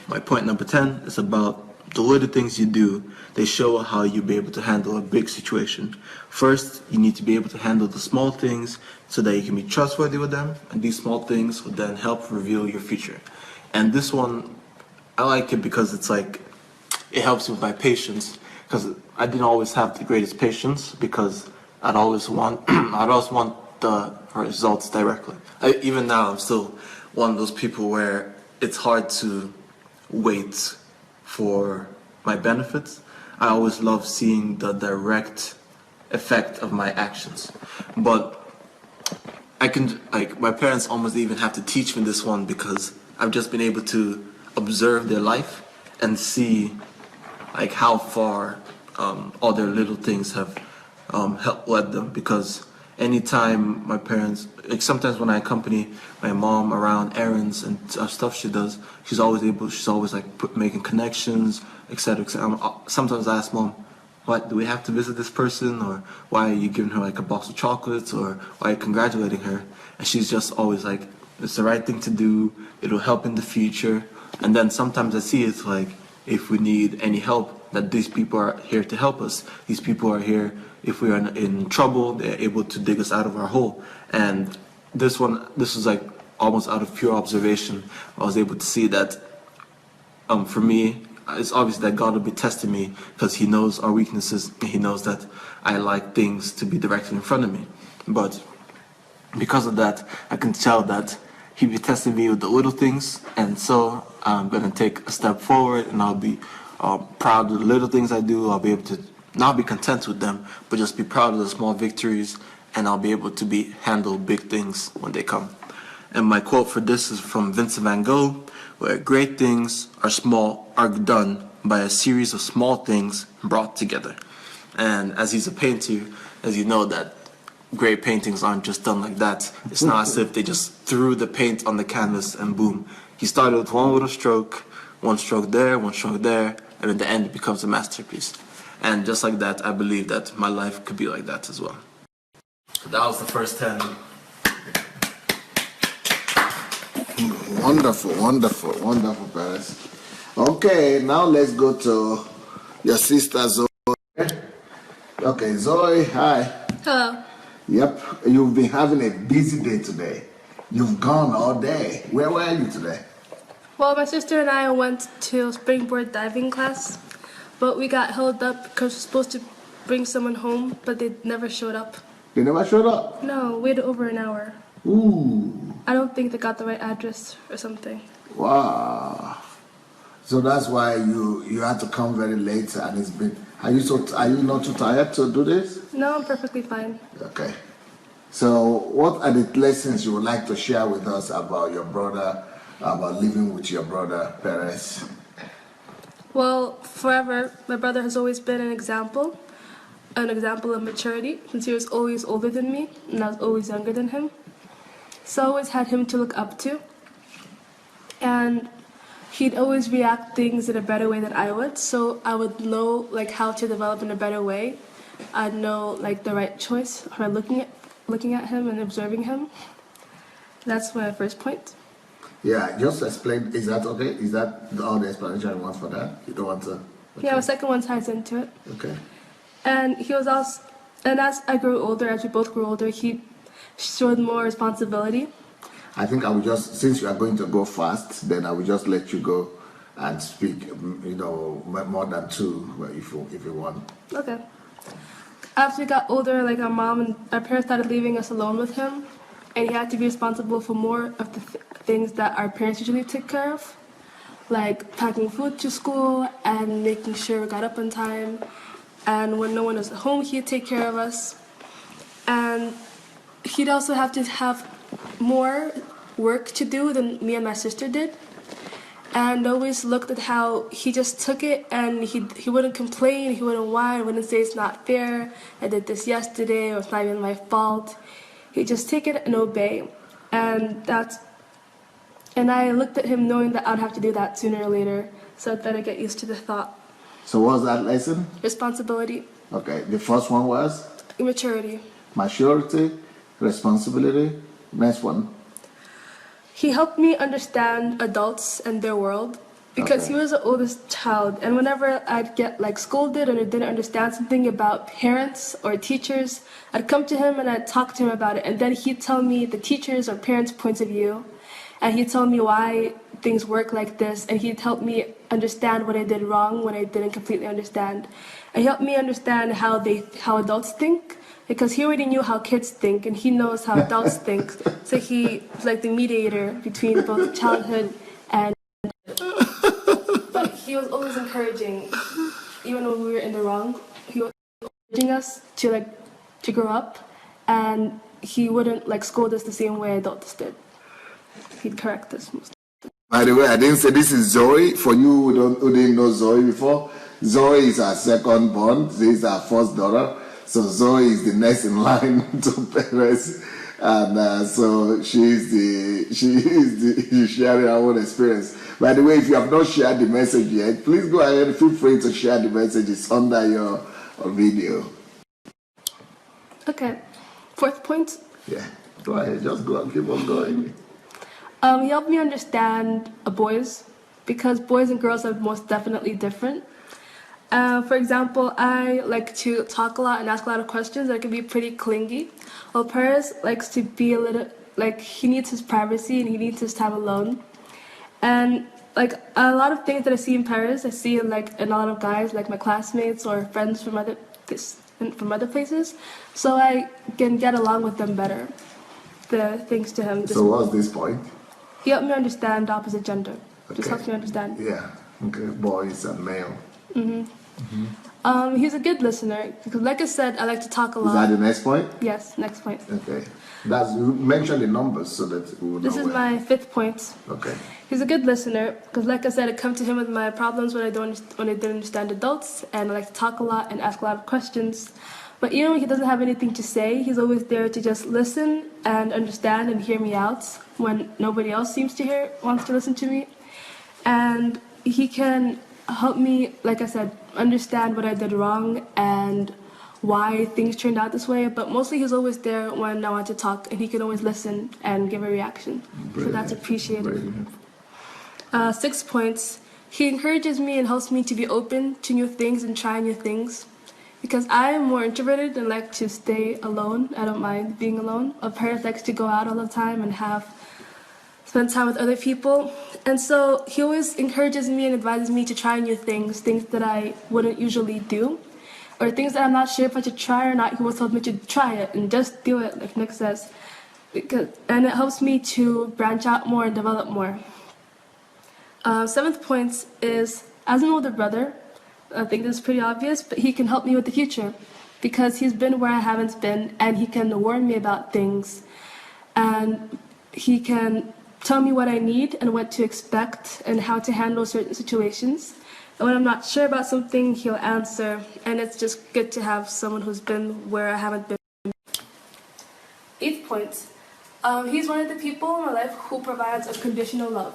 my point number 10 is about the little things you do. They show how you'll be able to handle a big situation. First, you need to be able to handle the small things so that you can be trustworthy with them, and these small things will then help reveal your future. And this one, I like it because it's like, it helps me with my patience, because I didn't always have the greatest patience, because I'd always want the results directly. Even now, I'm still one of those people where it's hard to wait for my benefits. I always love seeing the direct effect of my actions. But my parents almost even have to teach me this one, because I've just been able to observe their life and see like how far all their little things have helped led them. Because anytime my parents, like sometimes when I accompany my mom around errands and stuff she does, she's always like making connections, etc. Sometimes I ask mom, what, do we have to visit this person, or why are you giving her like a box of chocolates, or why are you congratulating her? And she's just always like, it's the right thing to do, it'll help in the future. And then sometimes I see it's like, if we need any help, that these people are here to help us. These people are here if we are in trouble, they're able to dig us out of our hole. And this was like almost out of pure observation. I was able to see that for me, it's obvious that God will be testing me, because He knows our weaknesses. He knows that I like things to be directly in front of me. But because of that, I can tell that He'll be testing me with the little things. And so I'm going to take a step forward, and I'll be proud of the little things I do. I'll be able to not be content with them, but just be proud of the small victories, and I'll be able to handle big things when they come. And my quote for this is from Vincent van Gogh, where great things are done by a series of small things brought together. And as he's a painter, as you know, that great paintings aren't just done like that. It's not as if they just threw the paint on the canvas and boom. He started with one little stroke, one stroke there, and in the end it becomes a masterpiece. And just like that, I believe that my life could be like that as well. So that was the first 10. Wonderful, Paris. Okay, now let's go to your sister Zoe. Okay, Zoe, hi. Hello. Yep, you've been having a busy day today. You've gone all day. Where were you today? Well, my sister and I went to springboard diving class, but we got held up because we're supposed to bring someone home, but they never showed up. They never showed up? No, waited over an hour. Ooh. I don't think they got the right address or something. Wow. So that's why you had to come very late, and it's been. Are you not too tired to do this? No, I'm perfectly fine. Okay. So what are the lessons you would like to share with us about your brother, about living with your brother, Perez? Well, forever, my brother has always been an example of maturity, since he was always older than me, and I was always younger than him. So I always had him to look up to. And he'd always react things in a better way than I would, so I would know like how to develop in a better way. I'd know like the right choice by looking at him and observing him. That's my first point. Yeah, just explain. Is that okay? Is that all the explanation you want for that? You don't want to? Okay. Yeah, the second one ties into it. Okay. And he was also, and as I grew older, as we both grew older, he showed more responsibility. I think I will just, since you are going to go fast, then I will just let you go and speak, more than two, if you want. Okay. After we got older, like our mom and our parents started leaving us alone with him, and he had to be responsible for more of the things that our parents usually took care of, like packing food to school and making sure we got up on time. And when no one was at home, he'd take care of us. And he'd also have to have more work to do than me and my sister did. And always looked at how he just took it, and he wouldn't complain, he wouldn't whine, wouldn't say it's not fair, I did this yesterday, or it's not even my fault. He'd just take it and obey. And I looked at him knowing that I'd have to do that sooner or later, so I'd better get used to the thought. So what was that lesson? Responsibility. Okay, the first one was? Maturity. Maturity, responsibility. Next one. He helped me understand adults and their world because Okay. he was the oldest child, and whenever I'd get like scolded or I didn't understand something about parents or teachers, I'd come to him and I'd talk to him about it, and then he'd tell me the teachers or parents' points of view, and he'd tell me why things work like this, and he'd help me understand what I did wrong when I didn't completely understand. And he helped me understand how adults think, because he already knew how kids think, and he knows how adults think. So he was like the mediator between both childhood and... But he was always encouraging, even when we were in the wrong. He was encouraging us to grow up, and he wouldn't like scold us the same way adults did. He'd correct us most. By the way, I didn't say this is Zoe. For you who didn't know Zoe before, Zoe is our second born. This is our first daughter. So Zoe is the next in line to Perez, and so she's sharing her own experience. By the way, if you have not shared the message yet, please go ahead. Feel free to share the messages under your video. Okay, fourth point. Yeah, go ahead. Just go and keep on going. He helped me understand boys, because boys and girls are most definitely different. For example, I like to talk a lot and ask a lot of questions. I can be pretty clingy. While Paris likes to be a little, like, he needs his privacy and he needs his time alone. And like a lot of things that I see in Paris, I see like in a lot of guys, like my classmates or friends from other places. So I can get along with them better. Thanks to him. So what's this point? He helped me understand the opposite gender. Okay. Just helps me understand. Yeah. Okay. Boys and male. He's a good listener because, like I said, I like to talk a lot. Is that the next point? Yes, next point. Okay. Mention the numbers so that we will know. This is my fifth point. Okay. He's a good listener because, like I said, I come to him with my problems when I didn't understand adults, and I like to talk a lot and ask a lot of questions. But even when he doesn't have anything to say, he's always there to just listen and understand and hear me out when nobody else wants to listen to me. And he can help me, like I said, understand what I did wrong and why things turned out this way. But mostly he's always there when I want to talk, and he can always listen and give a reaction. Brilliant. So that's appreciated. Brilliant. 6 points. He encourages me and helps me to be open to new things and try new things. Because I am more introverted and like to stay alone. I don't mind being alone. Paris likes to go out all the time and spend time with other people. And so he always encourages me and advises me to try new things that I wouldn't usually do. Or things that I'm not sure if I should try or not. He always told me to try it and just do it, like Nick says. And it helps me to branch out more and develop more. 7th point is, as an older brother, I think this is pretty obvious, but he can help me with the future because he's been where I haven't been, and he can warn me about things, and he can tell me what I need and what to expect and how to handle certain situations. And when I'm not sure about something, he'll answer, and it's just good to have someone who's been where I haven't been. 8th point, he's one of the people in my life who provides unconditional love.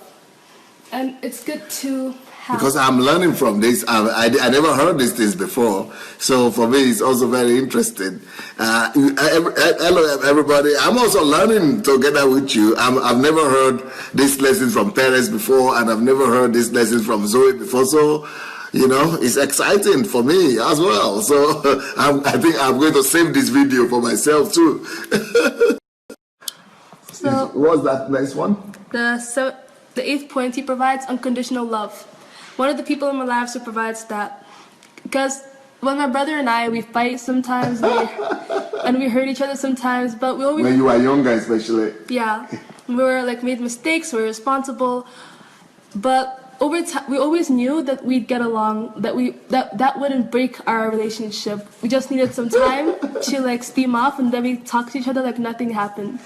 And it's good to have... Because I'm learning from this. I never heard these things before. So for me, it's also very interesting. Hello, everybody. I'm also learning together with you. I've never heard these lessons from parents before, and I've never heard these lessons from Zoe before. So, it's exciting for me as well. So I think I'm going to save this video for myself too. So, what's that next one? The 8th point, he provides unconditional love. One of the people in my lives who provides that. Because When my brother and I, we fight sometimes, and we hurt each other sometimes, but we always, When you were younger, especially. yeah, we were like made mistakes, we were responsible, but over time, we always knew that we'd get along, that wouldn't break our relationship. We just needed some time to like steam off, and then we talk to each other like nothing happened.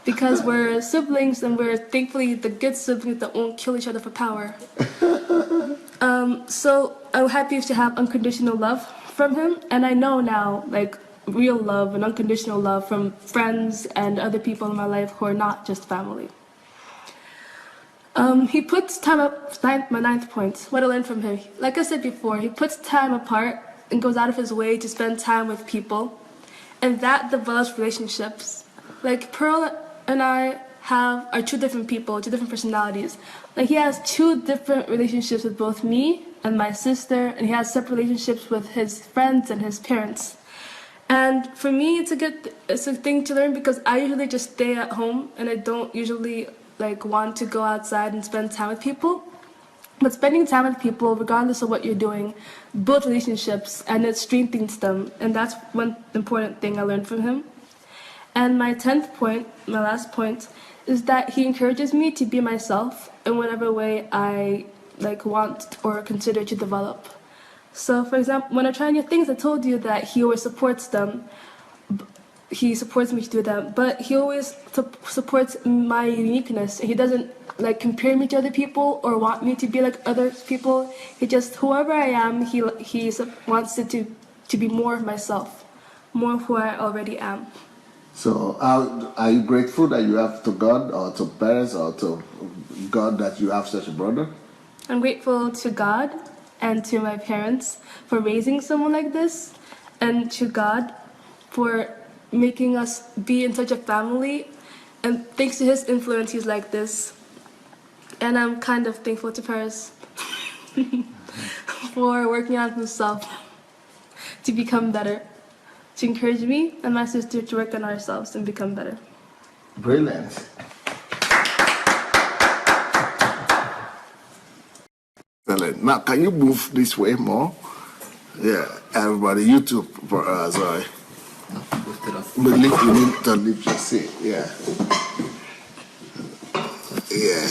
Because we're siblings, and we're thankfully the good siblings that won't kill each other for power. So I'm happy to have unconditional love from him, and I know now, like, real love and unconditional love from friends and other people in my life who are not just family. He puts time up, my ninth point, what I learned from him. Like I said before, he puts time apart and goes out of his way to spend time with people, and that develops relationships. Like Pearl and I are two different people, two different personalities. Like he has two different relationships with both me and my sister, and he has separate relationships with his friends and his parents. And for me, it's a thing to learn, because I usually just stay at home and I don't usually like want to go outside and spend time with people. But spending time with people, regardless of what you're doing, builds relationships and it strengthens them. And that's one important thing I learned from him. And my 10th point, my last point, is that he encourages me to be myself in whatever way I like want or consider to develop. So, for example, when I try new things, I told you that he always supports them. He supports me to do them, but he always supports my uniqueness. He doesn't like compare me to other people or want me to be like other people. He just, whoever I am, he wants it to be more of myself, more of who I already am. So, are you grateful that you have to God or to parents or to God that you have such a brother? I'm grateful to God and to my parents for raising someone like this, and to God for making us be in such a family. And thanks to his influence, he's like this. And I'm kind of thankful to Paris for working on himself to become better, to encourage me and my sister to work on ourselves and become better. Brilliant. Now, can you move this way more? Yeah, everybody, you too, sorry. You need to lift your seat, yeah. Yeah.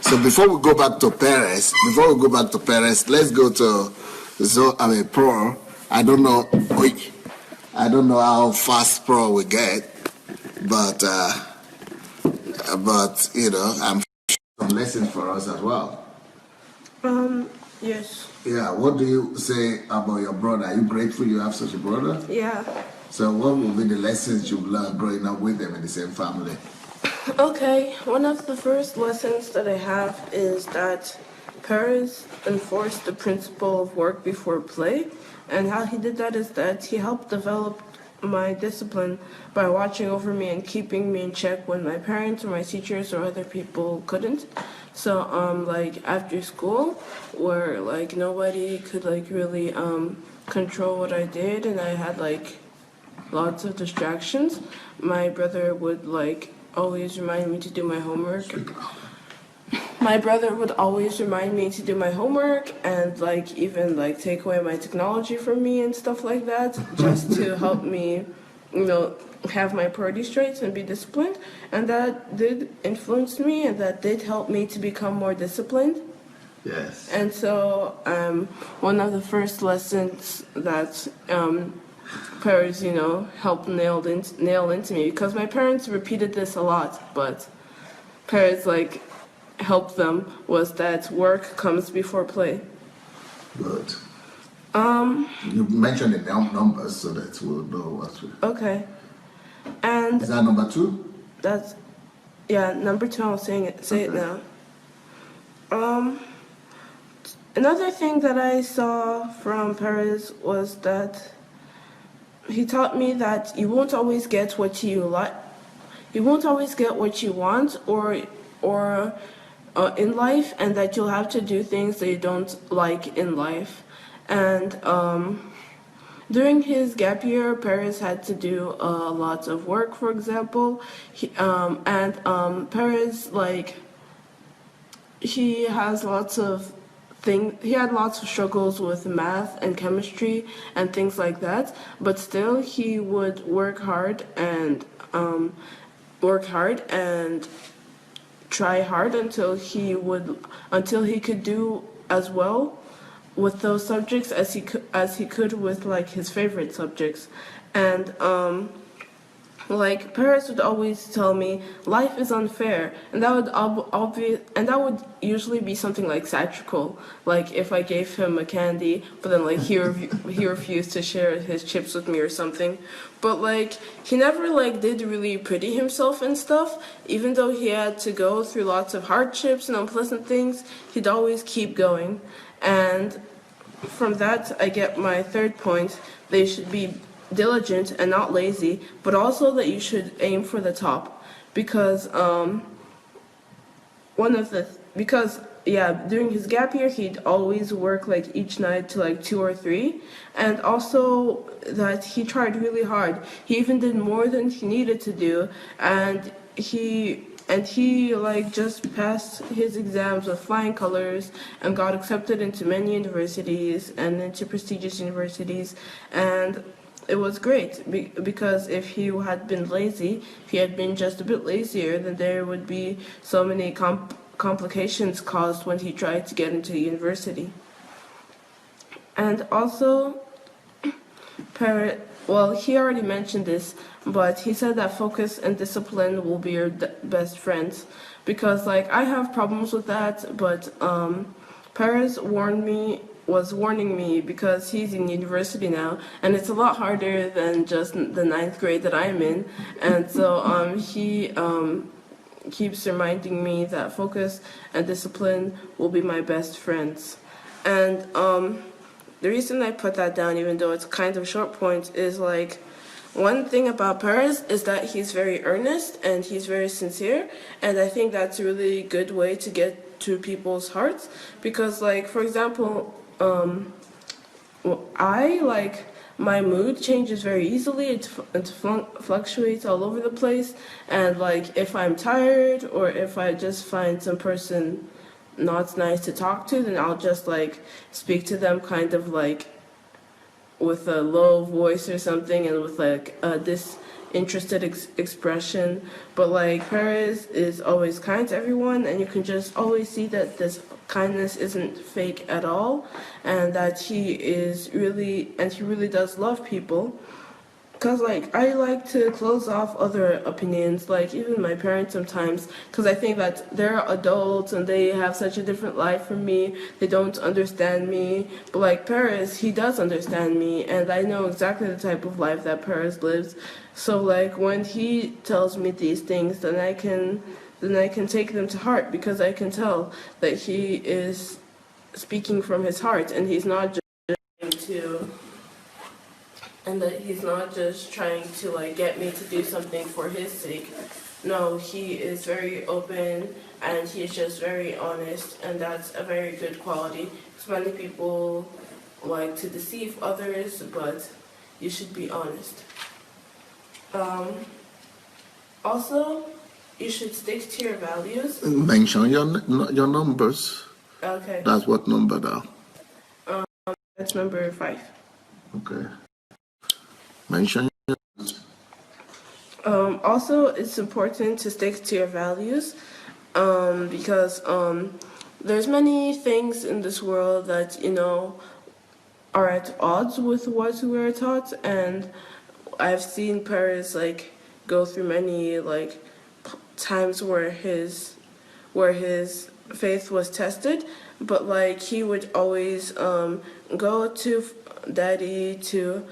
So before we go back to Paris, let's go to Pro. I don't know how fast Pro will get, but you know, I'm sure some lessons for us as well. Yes. Yeah, what do you say about your brother? Are you grateful you have such a brother? Yeah. So what will be the lessons you've learned growing up with them in the same family? Okay, one of the first lessons that I have is that Paris enforced the principle of work before play, and how he did that is that he helped develop my discipline by watching over me and keeping me in check when my parents or my teachers or other people couldn't. So like after school, where like nobody could like really control what I did, and I had like lots of distractions, my brother would like always remind me to do my homework. My brother would always remind me to do my homework, and like even like take away my technology from me and stuff like that, just to help me, you know, have my priorities straight and be disciplined. And that did influence me, and that did help me to become more disciplined. Yes. And so one of the first lessons that Paris, you know, helped nail into me, because my parents repeated this a lot, but Paris like helped them, was that work comes before play. Good. You mentioned the numbers so that we'll know what we... Okay. And is that number 2? That's, yeah, number 2, I'm saying it. Say it now. Another thing that I saw from Paris was that he taught me that you won't always get what you like. You won't always get what you want or in life, and that you'll have to do things that you don't like in life. And during his gap year, Paris had to do lots of work, for example. Paris, like, he has lots of he had lots of struggles with math and chemistry and things like that, but still he would work hard and try hard until he could do as well with those subjects as he could with like his favorite subjects. And like Paris would always tell me life is unfair, and that would usually be something like satirical, like if I gave him a candy but then like he refused to share his chips with me or something. But like he never like did really pretty himself and stuff. Even though he had to go through lots of hardships and unpleasant things, he'd always keep going. And from that I get my third point: they should be diligent and not lazy, but also that you should aim for the top, because during his gap year he'd always work like each night to like 2 or 3, and also that he tried really hard. He even did more than he needed to do, and he like just passed his exams with flying colors and got accepted into many universities and into prestigious universities. And it was great because if he had been lazy, if he had been just a bit lazier, then there would be so many complications caused when he tried to get into university. And also, he already mentioned this, but he said that focus and discipline will be your best friends, because like I have problems with that, but Paris was warning me because he's in university now, and it's a lot harder than just the 9th grade that I'm in. And so he keeps reminding me that focus and discipline will be my best friends. And the reason I put that down, even though it's kind of a short point, is like one thing about Paris is that he's very earnest and he's very sincere, and I think that's a really good way to get to people's hearts. Because like, for example, my mood changes very easily. It fluctuates all over the place, and like if I'm tired or if I just find some person not nice to talk to, then I'll just like speak to them kind of like with a low voice or something, and with like disinterested expression. But like Paris is always kind to everyone, and you can just always see that this kindness isn't fake at all, and that he really does love people. Because like I like to close off other opinions, like even my parents sometimes, because I think that they're adults and they have such a different life from me. They don't understand me. But like Paris, he does understand me, and I know exactly the type of life that Paris lives. So like when he tells me these things, then I can take them to heart, because I can tell that he is speaking from his heart, and he's not just trying to like get me to do something for his sake. No, he is very open, and he's just very honest, and that's a very good quality. Because many people like to deceive others, but you should be honest. Also, you should stick to your values. Mention your numbers. Okay. That's what number now? That's number 5. Okay. Mention. Also, it's important to stick to your values, because there's many things in this world that are at odds with what we are taught, and I've seen Paris like go through many like times where his faith was tested, but like he would always go to Daddy to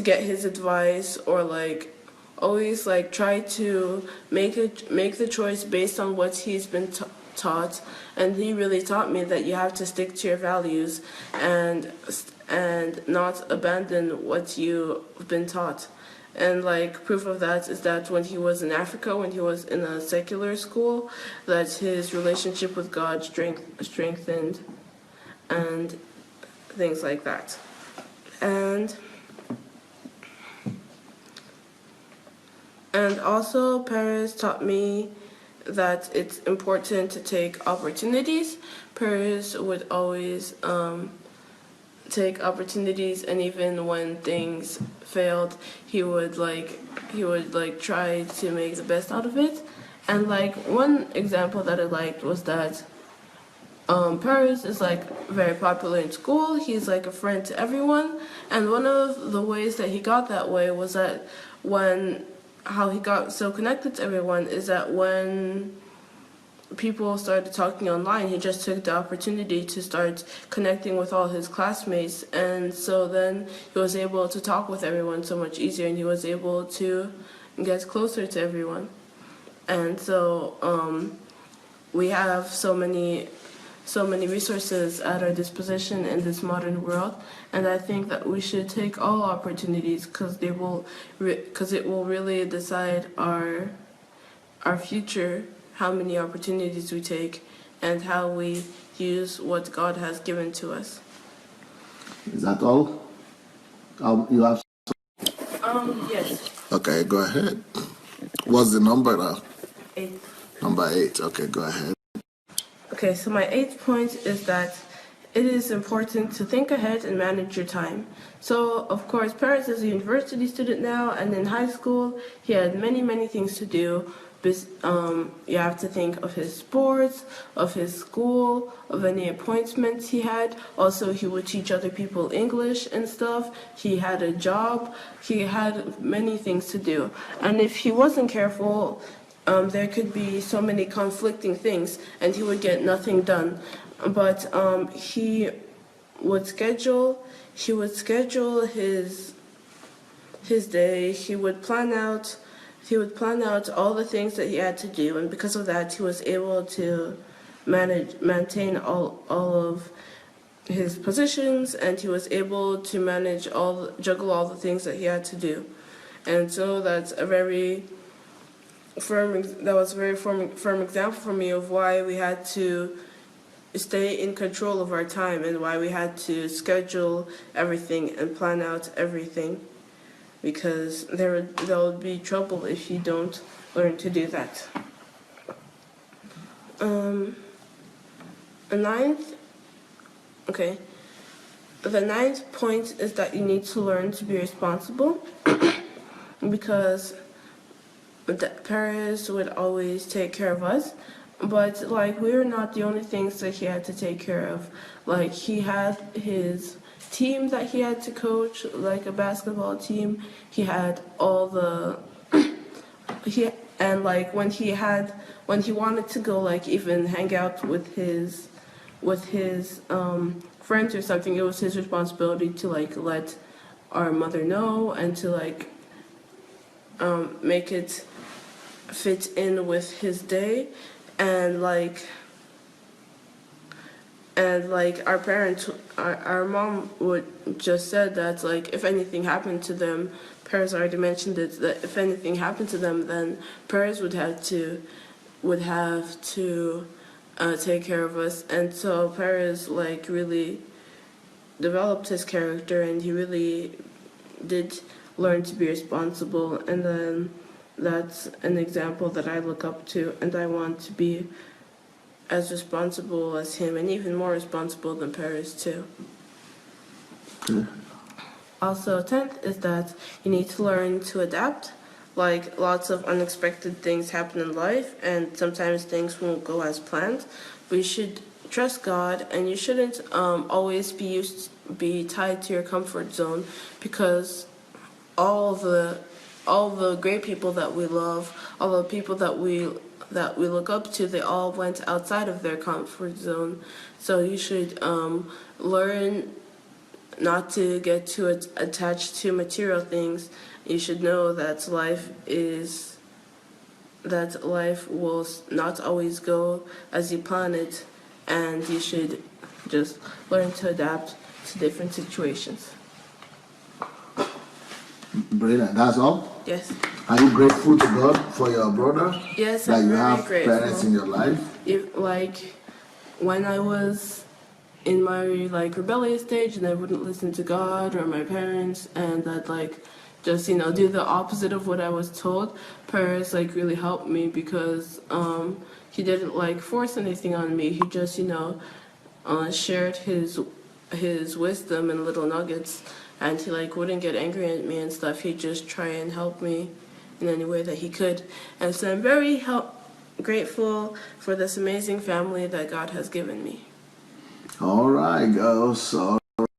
get his advice, or like always like try to make the choice based on what he's been taught. And he really taught me that you have to stick to your values and not abandon what you've been taught. And like proof of that is that when he was in Africa, when he was in a secular school, that his relationship with God strengthened and things like that. And also Paris taught me that it's important to take opportunities. Paris would always take opportunities, and even when things failed, he would try to make the best out of it. And like one example that I liked was that Paris is like very popular in school. He's like a friend to everyone, and one of the ways that he got that way was that how he got so connected to everyone is that when people started talking online, he just took the opportunity to start connecting with all his classmates, and so then he was able to talk with everyone so much easier, and he was able to get closer to everyone. And so we have so many resources at our disposition in this modern world, and I think that we should take all opportunities because it will really decide our future, how many opportunities we take and how we use what God has given to us. Is that all? You have. Yes. Okay, go ahead. What's the number now? 8. Number 8. Okay, go ahead. Okay, so my 8th point is that it is important to think ahead and manage your time. So, of course, Paris is a university student now, and in high school, he had many things to do. You have to think of his sports, of his school, of any appointments he had. Also, he would teach other people English and stuff. He had a job. He had many things to do. And if he wasn't careful, there could be so many conflicting things, and he would get nothing done. But he would schedule his day. He would plan out all the things that he had to do, and because of that, he was able to maintain all of his positions, and he was able to juggle all the things that he had to do. And so that's a very firm example for me of why we had to stay in control of our time and why we had to schedule everything and plan out everything, because there will be trouble if you don't learn to do that. The ninth point is that you need to learn to be responsible because Paris would always take care of us, but like we were not the only things that he had to take care of. Like he had his team that he had to coach, like a basketball team. He had all the when he wanted to go like even hang out with his friends or something, it was his responsibility to like let our mother know and to like make it fit in with his day, and our parents, our mom would just said that like if anything happened to them, Paris already mentioned it, that if anything happened to them, then Paris would have to take care of us. And so Paris like really developed his character, and he really did learn to be responsible. And then that's an example that I look up to, and I want to be as responsible as him, and even more responsible than Paris too. Okay. Also, 10th is that you need to learn to adapt. Like, lots of unexpected things happen in life, and sometimes things won't go as planned. But you should trust God, and you shouldn't always be tied to your comfort zone, because all the great people that we love, all the people that we look up to, they all went outside of their comfort zone. So you should learn not to get too attached to material things. You should know that life will not always go as you plan it, and you should just learn to adapt to different situations. Brilliant. That's all? Yes. Are you grateful to God for your brother? Yes, that I'm you very have grateful. Parents in your life? Like when I was in my like rebellious stage and I wouldn't listen to God or my parents, and I'd like just do the opposite of what I was told, Paris like really helped me, because he didn't like force anything on me. He just shared his wisdom in little nuggets, and he like wouldn't get angry at me and stuff. He'd just try and help me in any way that he could. And so I'm very grateful for this amazing family that God has given me. All right, girls. All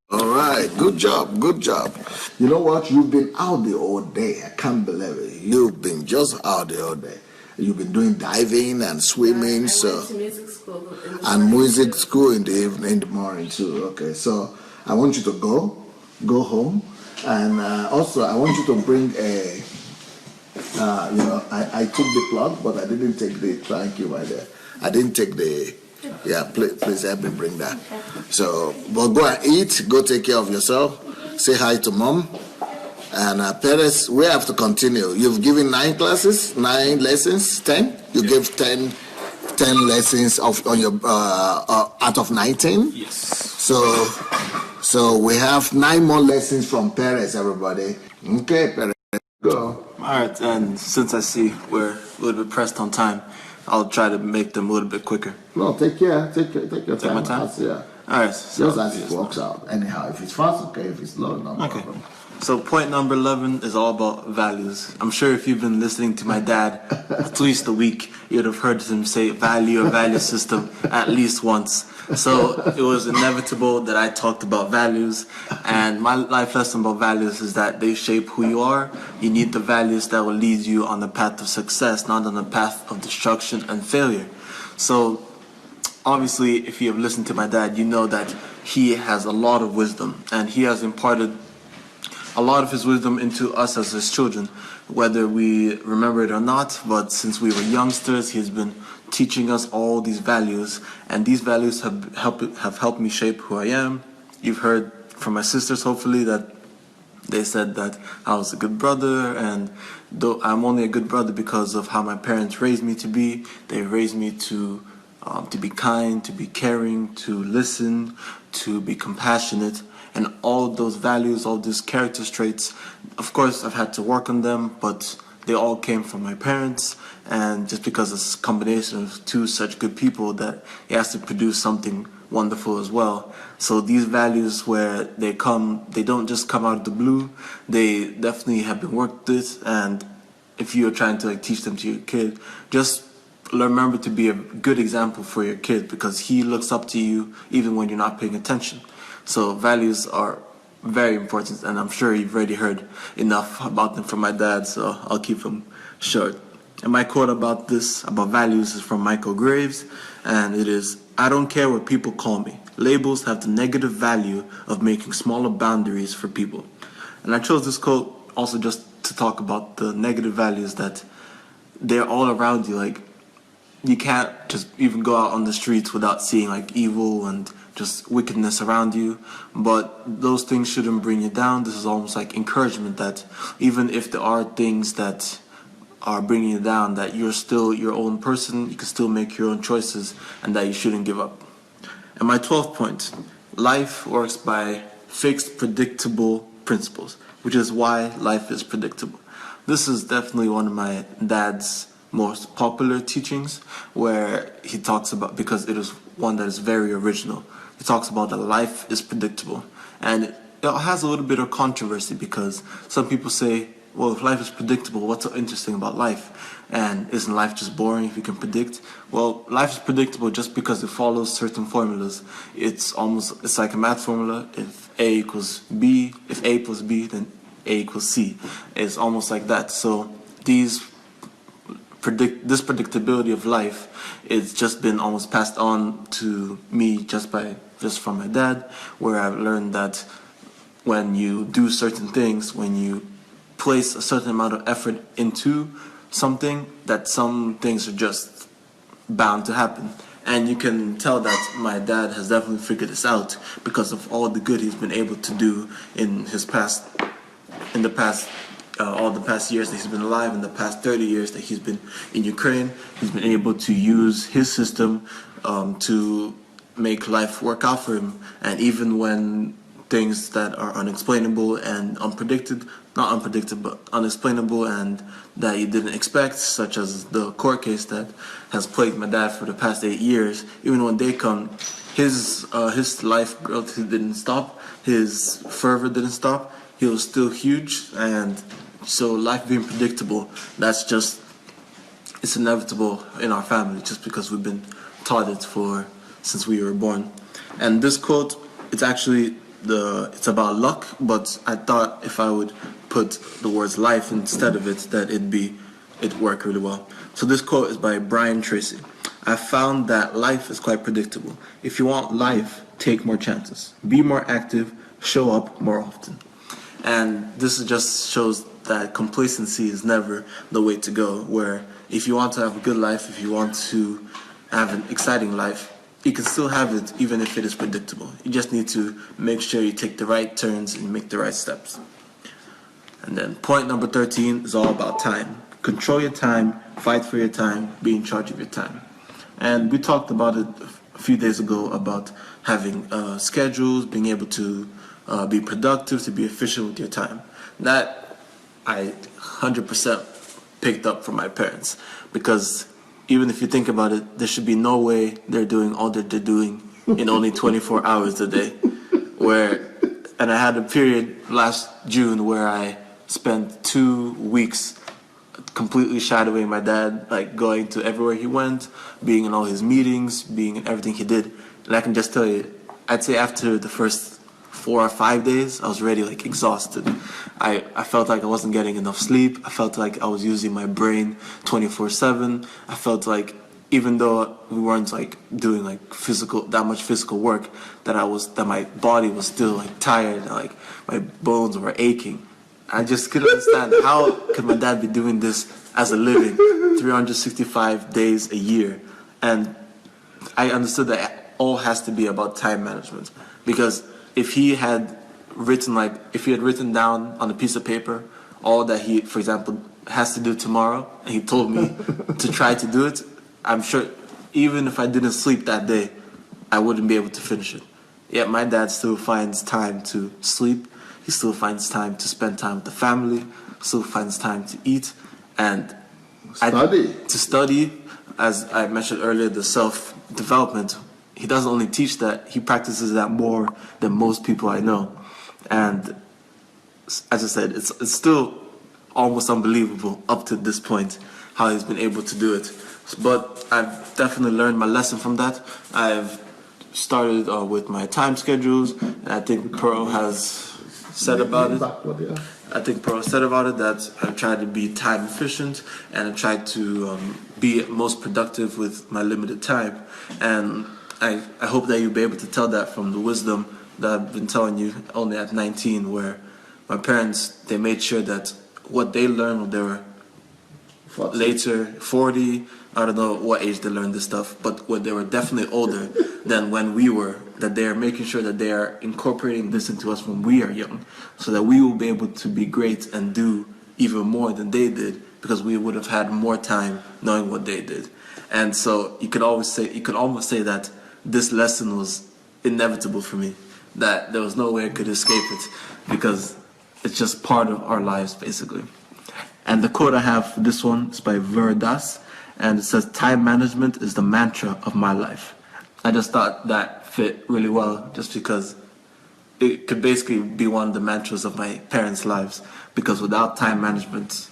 right. Good job. Good job. You know what? You've been out there all day. I can't believe it. You've been just out there all day. You've been doing diving and swimming. I went to music school in the and morning music too. school in the evening, in the morning too. Okay, so I want you to go home, and also I want you to bring a. I took the plug, but I didn't take the. Thank you, my dear. I didn't take the. Yeah, please help me bring that. So, but go and eat. Go take care of yourself. Say hi to mom. And parents, we have to continue. You've given 9 classes, 9 lessons, 10. You gave 10 lessons on your out of 19. Yes. So we have 9 more lessons from parents. Everybody, okay, parents, go. All right, and since I see we're a little bit pressed on time, I'll try to make them a little bit quicker. No, take care. Take your time. my time? Yeah. All right. Just as it works out. Anyhow, if it's fast, okay. If it's slow, no problem. So point number 11 is all about values. I'm sure if you've been listening to my dad at least a week, you'd have heard him say value or value system at least once. So it was inevitable that I talked about values, and my life lesson about values is that they shape who you are. You need the values that will lead you on the path of success, not on the path of destruction and failure. So obviously, if you have listened to my dad, you know that he has a lot of wisdom, and he has imparted a lot of his wisdom into us as his children, whether we remember it or not. But since we were youngsters, he's been teaching us all these values, and these values have helped me shape who I am. You've heard from my sisters, hopefully, that they said that I was a good brother, and though I'm only a good brother because of how my parents raised me to be. They raised me to be kind, to be caring, to listen, to be compassionate. And all those values, all these character traits, of course, I've had to work on them, but they all came from my parents. And just because it's a combination of 2 such good people, that it has to produce something wonderful as well. So these values, where they don't just come out of the blue. They definitely have been worked with. And if you're trying to teach them to your kid, just remember to be a good example for your kid, because he looks up to you even when you're not paying attention. So values are very important, and I'm sure you've already heard enough about them from my dad, so I'll keep them short. And my quote about values, is from Michael Graves, and it is, "I don't care what people call me. Labels have the negative value of making smaller boundaries for people." And I chose this quote also just to talk about the negative values that they're all around you. Like, you can't just even go out on the streets without seeing evil and just wickedness around you. But those things shouldn't bring you down. This is almost like encouragement, that even if there are things that are bringing you down, that you're still your own person, you can still make your own choices, and that you shouldn't give up. And my 12th point, life works by fixed, predictable principles, which is why life is predictable. This is definitely one of my dad's most popular teachings, where he talks about, because it is one that is very original, he talks about that life is predictable. And it has a little bit of controversy, because some people say, well, if life is predictable, what's so interesting about life? And isn't life just boring if you can predict? Well, life is predictable just because it follows certain formulas. It's like a math formula. If A equals B, if A plus B, then A equals C. It's almost like that. So this predictability of life, it's just been almost passed on to me just from my dad, where I've learned that when you do certain things, when you place a certain amount of effort into something, that some things are just bound to happen. And you can tell that my dad has definitely figured this out because of all the good he's been able to do in the past years that he's been alive, in the past 30 years that he's been in Ukraine. He's been able to use his system to make life work out for him. And even when things that are unexplainable and not unpredicted, but unexplainable and that you didn't expect, such as the court case that has plagued my dad for the past 8 years. Even when they come, his life growth didn't stop, his fervor didn't stop, he was still huge, and so life being predictable, it's inevitable in our family just because we've been taught it since we were born. And this quote, it's about luck, but I thought if I would put the words life instead of it, that it'd work really well. So this quote is by Brian Tracy. I found that life is quite predictable. If you want life, take more chances. Be more active, show up more often. And this just shows that complacency is never the way to go, where if you want to have a good life, if you want to have an exciting life, you can still have it even if it is predictable. You just need to make sure you take the right turns and make the right steps. And then point number 13 is all about time. Control your time, fight for your time, be in charge of your time. And we talked about it a few days ago about having schedules, being able to be productive, to be efficient with your time. That I 100% picked up from my parents, because even if you think about it, there should be no way they're doing all that they're doing in only 24 hours a day. And I had a period last June where I spent 2 weeks completely shadowing my dad, like going to everywhere he went, being in all his meetings, being in everything he did. And I can just tell you, I'd say after the first 4 or 5 days, I was already like exhausted. I felt like I wasn't getting enough sleep. I felt like I was using my brain 24/7. I felt like even though we weren't like doing like that much physical work, that my body was still like tired and like my bones were aching. I just couldn't understand how could my dad be doing this as a living 365 days a year. And I understood that it all has to be about time management, because if he had written down on a piece of paper all that he, for example, has to do tomorrow, and he told me to try to do it, I'm sure even if I didn't sleep that day, I wouldn't be able to finish it. Yet my dad still finds time to sleep. He still finds time to spend time with the family, still finds time to eat, and to study. As I mentioned earlier, the self-development, he doesn't only teach that, he practices that more than most people I know. And as I said, it's still almost unbelievable up to this point how he's been able to do it. But I've definitely learned my lesson from that. I've started with my time schedules, and I think Pearl has said about it. I think Pearl said about it that I've tried to be time efficient, and I've tried to be most productive with my limited time. And I hope that you'll be able to tell that from the wisdom that I've been telling you only at 19, where my parents, they made sure that what they learned when they were later, 40, I don't know what age they learned this stuff, but when they were definitely older than when we were, that they are making sure that they are incorporating this into us when we are young, so that we will be able to be great and do even more than they did, because we would have had more time knowing what they did. And so you could almost say that this lesson was inevitable for me, that there was no way I could escape it, because it's just part of our lives, basically. And the quote I have for this one is by Veridas, and it says, "Time management is the mantra of my life." I just thought that fit really well, just because it could basically be one of the mantras of my parents' lives, because without time management,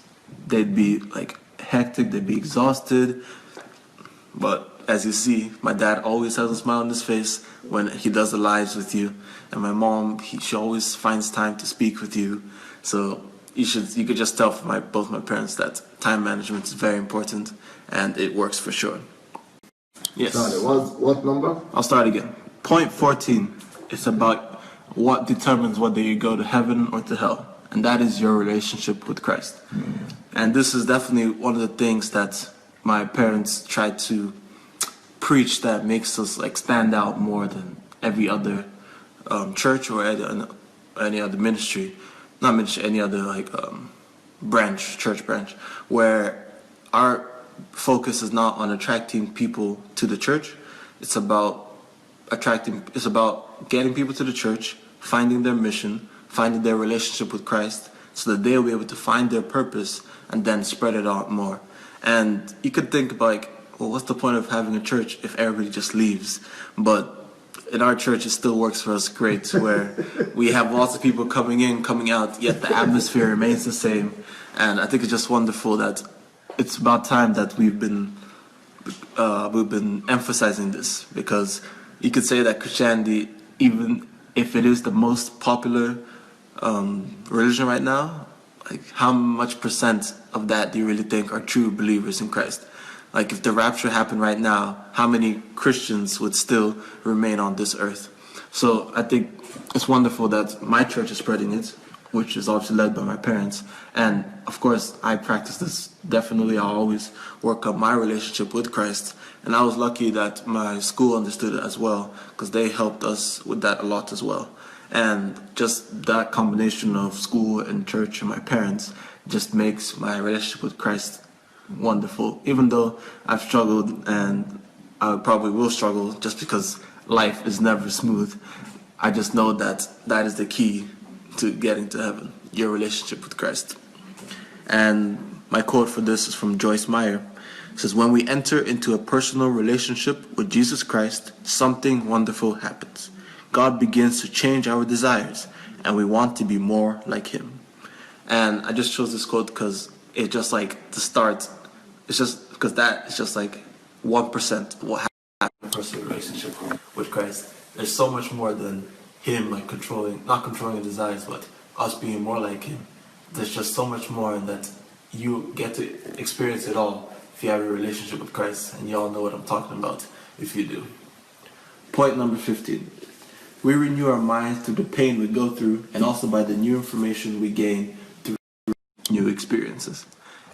they'd be like hectic, they'd be exhausted. But as you see, my dad always has a smile on his face when he does the lives with you, and my mom, she always finds time to speak with you. So you could just tell from both my parents that time management is very important, and it works for sure. Yes. Sorry, what number? I'll start again. Point 14 is about what determines whether you go to heaven or to hell, and that is your relationship with Christ. And this is definitely one of the things that my parents tried to preach, that makes us like stand out more than every other church or any other ministry. Not ministry, any other like church branch, where our focus is not on attracting people to the church. It's about getting people to the church, finding their mission, finding their relationship with Christ, so that they'll be able to find their purpose and then spread it out more. And you could think like, well, what's the point of having a church if everybody just leaves? But in our church, it still works for us great, where we have lots of people coming in, coming out, yet the atmosphere remains the same. And I think it's just wonderful that it's about time that we've been emphasizing this, because you could say that Christianity, even if it is the most popular religion right now, like how much percent of that do you really think are true believers in Christ? Like if the rapture happened right now, how many Christians would still remain on this earth? So I think it's wonderful that my church is spreading it, which is obviously led by my parents. And of course, I practice this definitely. I always work on my relationship with Christ. And I was lucky that my school understood it as well, because they helped us with that a lot as well. And just that combination of school and church and my parents just makes my relationship with Christ wonderful, even though I've struggled and I probably will struggle, just because life is never smooth. I just know that that is the key to getting to heaven, your relationship with Christ. And my quote for this is from Joyce Meyer. It says, "When we enter into a personal relationship with Jesus Christ, something wonderful happens. God begins to change our desires, and we want to be more like Him." And I just chose this quote because it's just like the start. It's just because that is just like 1% of what happens in a personal relationship with Christ. There's so much more than Him like not controlling the desires, but us being more like Him. There's just so much more, and that you get to experience it all if you have a relationship with Christ, and you all know what I'm talking about if you do. Point number 15. We renew our minds through the pain we go through, and also by the new information we gain through new experiences.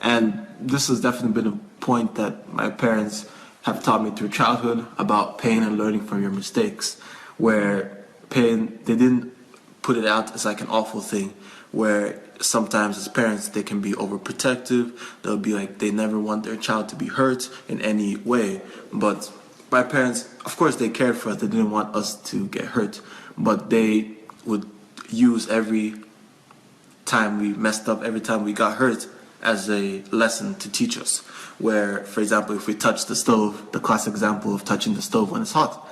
And this has definitely been a point that my parents have taught me through childhood about pain and learning from your mistakes, where pain, they didn't put it out as like an awful thing, where sometimes as parents they can be overprotective. They'll be like, they never want their child to be hurt in any way. But my parents, of course, they cared for us. They didn't want us to get hurt, but they would use every time we messed up, every time we got hurt, as a lesson to teach us. Where, for example, if we touch the stove, the classic example of touching the stove when it's hot,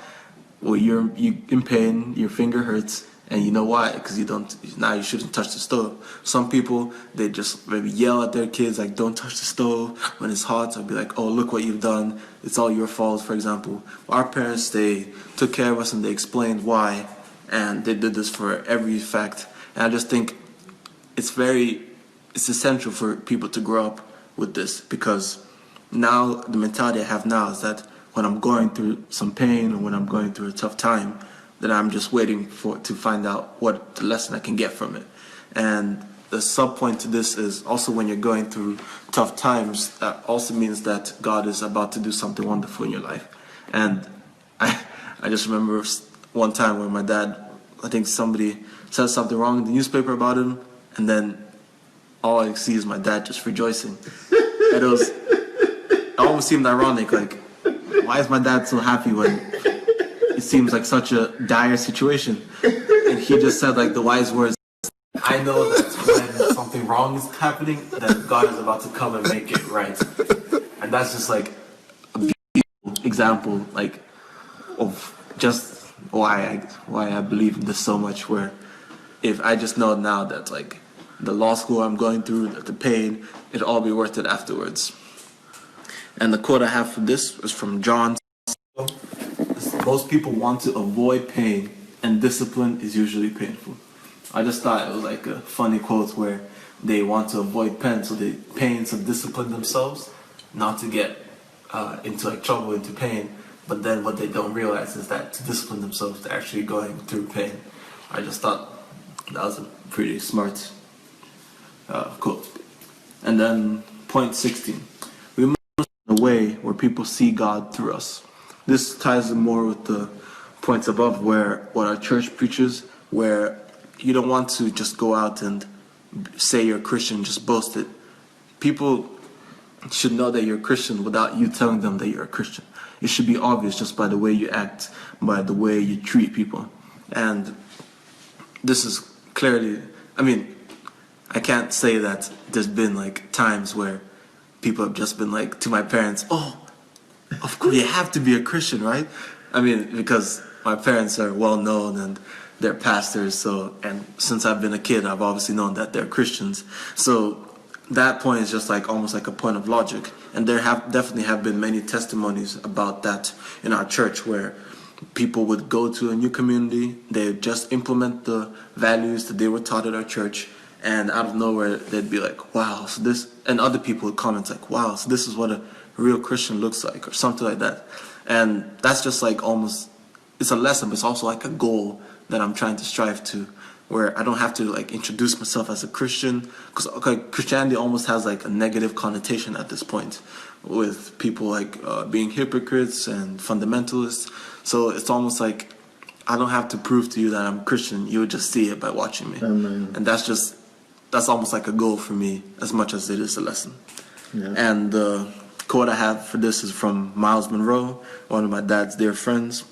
well, you're in pain, your finger hurts, and you know why? Because now you shouldn't touch the stove. Some people, they just maybe yell at their kids like, don't touch the stove when it's hot, or be like, oh, look what you've done, it's all your fault, for example. Our parents, they took care of us and they explained why, and they did this for every fact. And I just think it's essential for people to grow up with this, because now the mentality I have now is that when I'm going through some pain or when I'm going through a tough time, that I'm just waiting to find out what the lesson I can get from it. And the sub point to this is also, when you're going through tough times, that also means that God is about to do something wonderful in your life. And I just remember one time when my dad, I think somebody said something wrong in the newspaper about him, and then all I see is my dad just rejoicing. And it almost seemed ironic, like, why is my dad so happy when it seems like such a dire situation? And he just said like the wise words, I know that when something wrong is happening, that God is about to come and make it right. And that's just like a beautiful example, like, of just why I believe in this so much, where if I just know now that like the law school I'm going through, the pain, it'll all be worth it afterwards. And the quote I have for this is from John. Most people want to avoid pain, and discipline is usually painful. I just thought it was like a funny quote, where they want to avoid pain, so they discipline themselves not to get into like trouble, into pain. But then what they don't realize is that to discipline themselves, they're actually going through pain. I just thought that was a pretty smart quote. And then point 16. We must in a way where people see God through us. This ties in more with the points above, where what our church preaches, where you don't want to just go out and say you're a Christian, just boast it. People should know that you're a Christian without you telling them that you're a Christian. It should be obvious just by the way you act, by the way you treat people. And this is clearly, I mean, I can't say that there's been like times where people have just been like to my parents, oh, of course you have to be a Christian, right? I mean, because my parents are well known and they're pastors, so, and since I've been a kid, I've obviously known that they're Christians. So that point is just like almost like a point of logic. And there have definitely have been many testimonies about that in our church where people would go to a new community, they would just implement the values that they were taught at our church, and out of nowhere they'd be like, wow, so this, and other people would comment like, wow, so this is what a real Christian looks like, or something like that. And that's just like almost, it's a lesson, but it's also like a goal that I'm trying to strive to, where I don't have to like introduce myself as a Christian, because Christianity almost has like a negative connotation at this point, with people like being hypocrites and fundamentalists. So it's almost like I don't have to prove to you that I'm Christian. You would just see it by watching me. Amen. And that's almost like a goal for me as much as it is a lesson. Yeah. And the quote I have for this is from Miles Monroe, one of my dad's dear friends.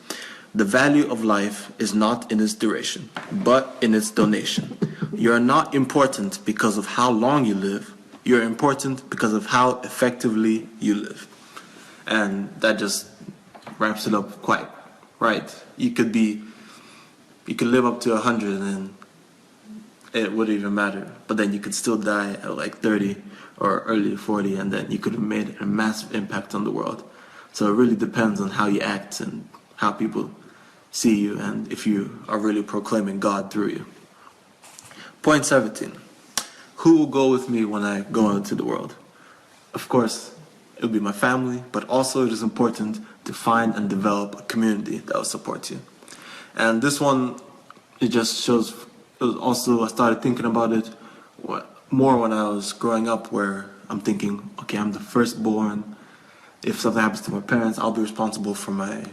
The value of life is not in its duration, but in its donation. You are not important because of how long you live. You're important because of how effectively you live. And that just wraps it up quite right. You could live up to 100 and it wouldn't even matter. But then you could still die at like 30 or early 40, and then you could have made a massive impact on the world. So it really depends on how you act and how people see you, and if you are really proclaiming God through you. Point 17. Who will go with me when I go into the world? Of course, it will be my family, but also it is important to find and develop a community that will support you. And this one, it just shows, it was also, I started thinking about it more when I was growing up, where I'm thinking, okay, I'm the firstborn. If something happens to my parents, I'll be responsible for my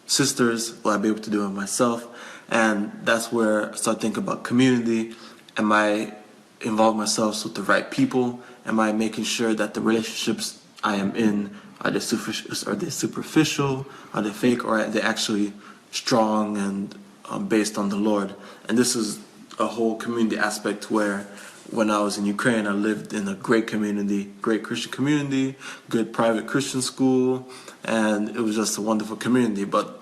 sisters. Will I be able to do it myself? And that's where I start thinking about community. Am I involving myself with the right people? Am I making sure that the relationships I am in, are they superficial, are they fake, or are they actually strong and based on the Lord? And this is a whole community aspect where when I was in Ukraine, I lived in a great community, great Christian community, good private Christian school, and it was just a wonderful community. But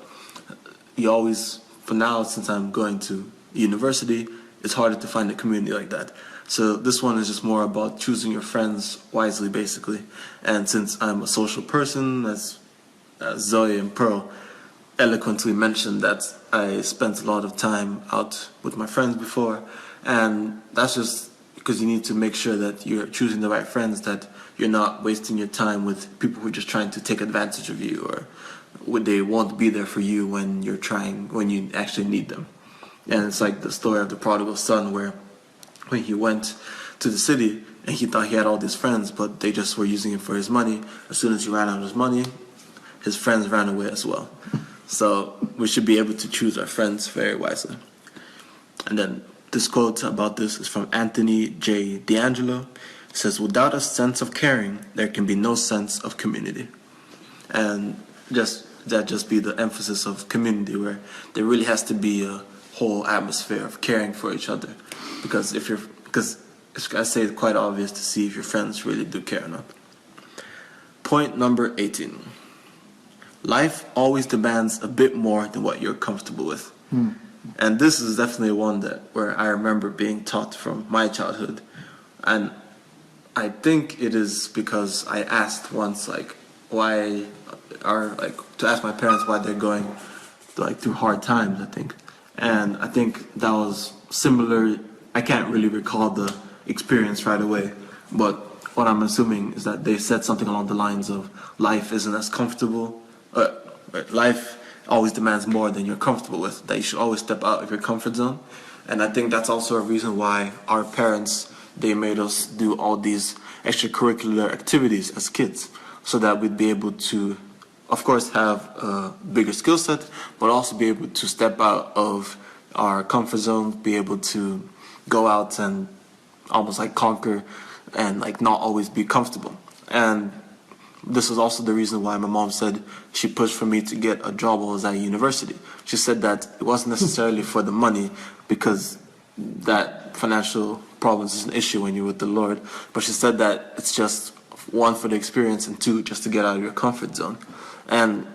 you always, for now, since I'm going to university, it's harder to find a community like that. So this one is just more about choosing your friends wisely, basically. And since I'm a social person, as Zoe and Pearl eloquently mentioned, that I spent a lot of time out with my friends before, and that's just because you need to make sure that you're choosing the right friends, that you're not wasting your time with people who are just trying to take advantage of you, or they won't be there for you when you actually need them. And it's like the story of the prodigal son, where when he went to the city and he thought he had all these friends, but they just were using him for his money. As soon as he ran out of his money, his friends ran away as well. So we should be able to choose our friends very wisely. And then this quote about this is from Anthony J. D'Angelo. It says, without a sense of caring, there can be no sense of community. And that just be the emphasis of community, where there really has to be a whole atmosphere of caring for each other. Because I say it's quite obvious to see if your friends really do care or not. Point number 18. Life always demands a bit more than what you're comfortable with. And this is definitely one where I remember being taught from my childhood. And I think it is because I asked once, to ask my parents why they're going through hard times, I think. And I think that was similar. I can't really recall the experience right away, but what I'm assuming is that they said something along the lines of life isn't as comfortable. Life always demands more than you're comfortable with, that you should always step out of your comfort zone. And I think that's also a reason why our parents, they made us do all these extracurricular activities as kids, so that we'd be able to, of course, have a bigger skill set, but also be able to step out of our comfort zone, be able to go out and almost conquer and not always be comfortable. And this is also the reason why my mom said she pushed for me to get a job while I was at university. She said that it wasn't necessarily for the money, because that financial problems is an issue when you're with the Lord. But she said that it's just one, for the experience, and two, just to get out of your comfort zone. And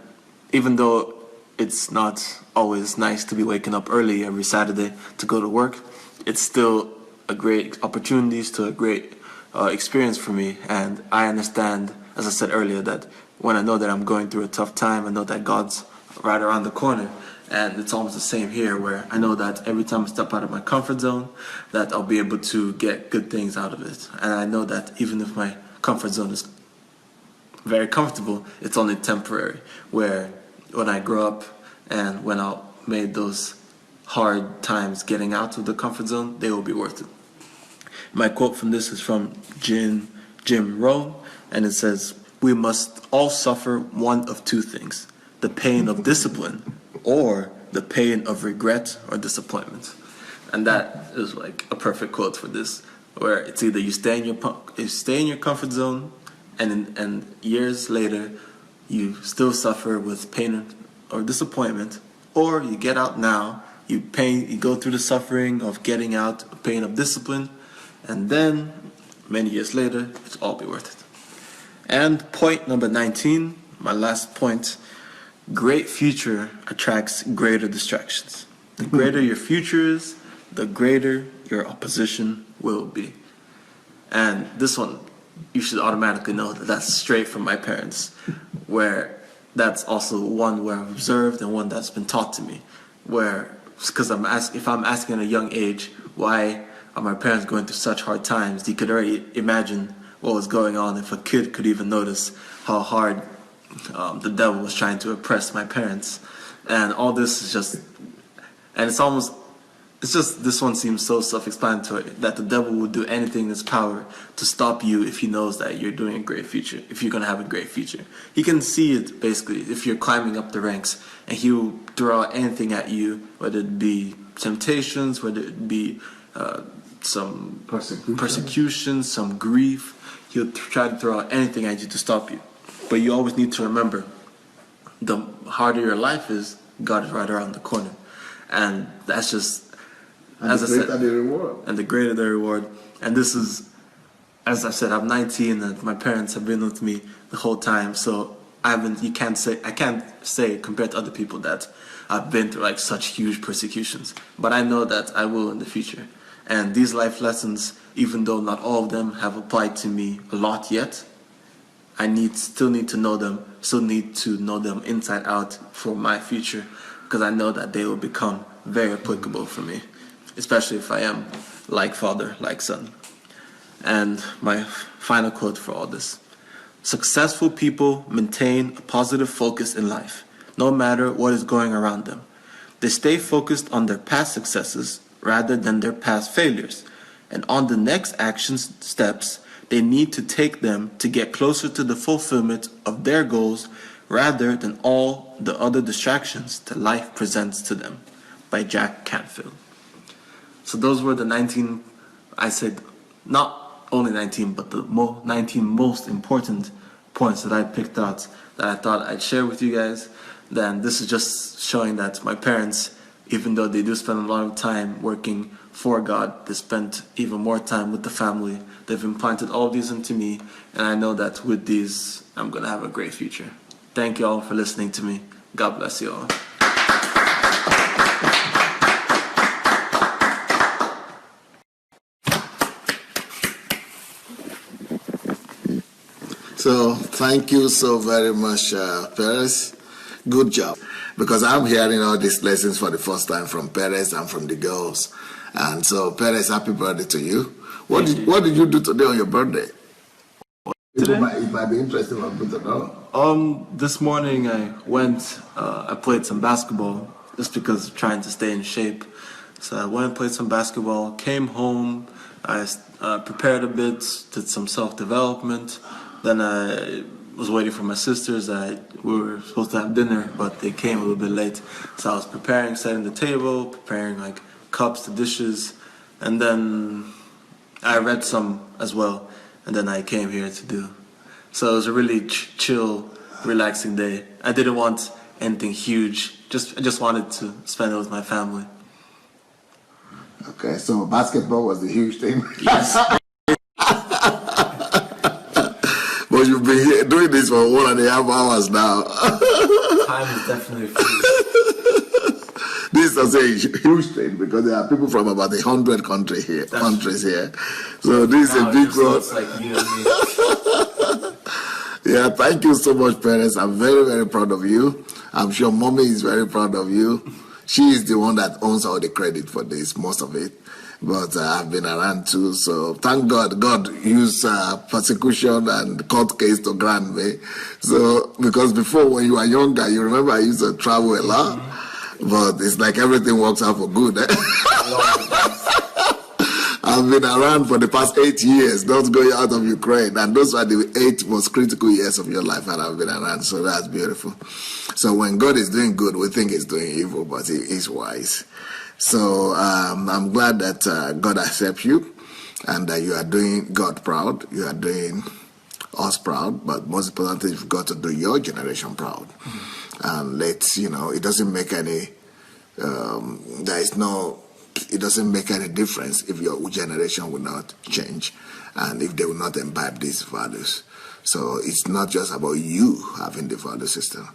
even though it's not always nice to be waking up early every Saturday to go to work, it's still a great opportunity, still a great experience for me. And I understand, as I said earlier, that when I know that I'm going through a tough time, I know that God's right around the corner. And it's almost the same here, where I know that every time I step out of my comfort zone, that I'll be able to get good things out of it. And I know that even if my comfort zone is very comfortable, it's only temporary, where when I grow up and when I made those hard times getting out of the comfort zone, they will be worth it. My quote from this is from Jim Rohn, and it says, "We must all suffer one of two things: the pain of discipline or the pain of regret or disappointment." And that is like a perfect quote for this, where it's either you stay in your comfort zone, and years later you still suffer with pain or disappointment, or you get out now, you go through the suffering of getting out, pain of discipline, and then many years later it'll all be worth it. And point number 19, my last point: great future attracts greater distractions. The greater your future is, the greater your opposition will be. And this one, you should automatically know that that's straight from my parents, where that's also one where I've observed and one that's been taught to me, where, because if I'm asking at a young age, why are my parents going through such hard times, you could already imagine what was going on. If a kid could even notice how hard the devil was trying to oppress my parents. And all this is just, and this one seems so self-explanatory, that the devil will do anything in his power to stop you if he knows that you're doing a great future, if you're going to have a great future. He can see it, basically, if you're climbing up the ranks, and he will throw out anything at you, whether it be temptations, whether it be some persecution, some grief. He'll try to throw out anything at you to stop you. But you always need to remember, the harder your life is, God is right around the corner. And that's just, as I said, and the greater the reward. And this is, as I said, I'm 19 and my parents have been with me the whole time. So I can't say compared to other people that I've been through like such huge persecutions. But I know that I will in the future. And these life lessons, even though not all of them have applied to me a lot yet, I still need to know them, inside out for my future, because I know that they will become very applicable for me, especially if I am like father, like son. And my final quote for all this: successful people maintain a positive focus in life, no matter what is going around them. They stay focused on their past successes rather than their past failures, and on the next action steps they need to take them to get closer to the fulfillment of their goals rather than all the other distractions that life presents to them. By Jack Canfield. So those were the 19, I said, not only 19, but the 19 most important points that I picked out that I thought I'd share with you guys. Then this is just showing that my parents, even though they do spend a lot of time working for God, they spent even more time with the family. They've implanted all these into me, and I know that with these, I'm going to have a great future. Thank you all for listening to me. God bless you all. So thank you so very much, Perez. Good job. Because I'm hearing all these lessons for the first time from Perez and from the girls. And so, Perez, happy birthday to you. What did you do today on your birthday? Today? It might be interesting for people to know. This morning I played some basketball just because of trying to stay in shape. So I went and played some basketball, came home, I prepared a bit, did some self-development. Then I was waiting for my sisters. We were supposed to have dinner, but they came a little bit late. So I was preparing, setting the table, preparing like cups, the dishes, and then I read some as well. And then I came here to do. So it was a really chill, relaxing day. I didn't want anything huge. I just wanted to spend it with my family. Okay, so basketball was the huge thing. Yes. But you've been here doing this for 1.5 hours now. Time is definitely free. This is a huge thing because there are people from about 100 countries here. So this is a big road. It's like you and me. Yeah, thank you so much, parents. I'm very, very proud of you. I'm sure mommy is very proud of you. She is the one that owns all the credit for this, most of it. But I've been around too, so thank God. God used persecution and court case to grant me. So, because before when you were younger, you remember I used to travel a lot. But it's like everything works out for good. I've been around for the past 8 years, not going out of Ukraine. And those are the 8 most critical years of your life, and I've been around. So that's beautiful. So when God is doing good, we think he's doing evil, but he is wise. So I'm glad that God accepts you and that you are doing God proud. You are doing us proud, but most importantly, you've got to do your generation proud. And let's, it doesn't make any, it doesn't make any difference if your generation will not change and if they will not imbibe these values. So it's not just about you having the value system.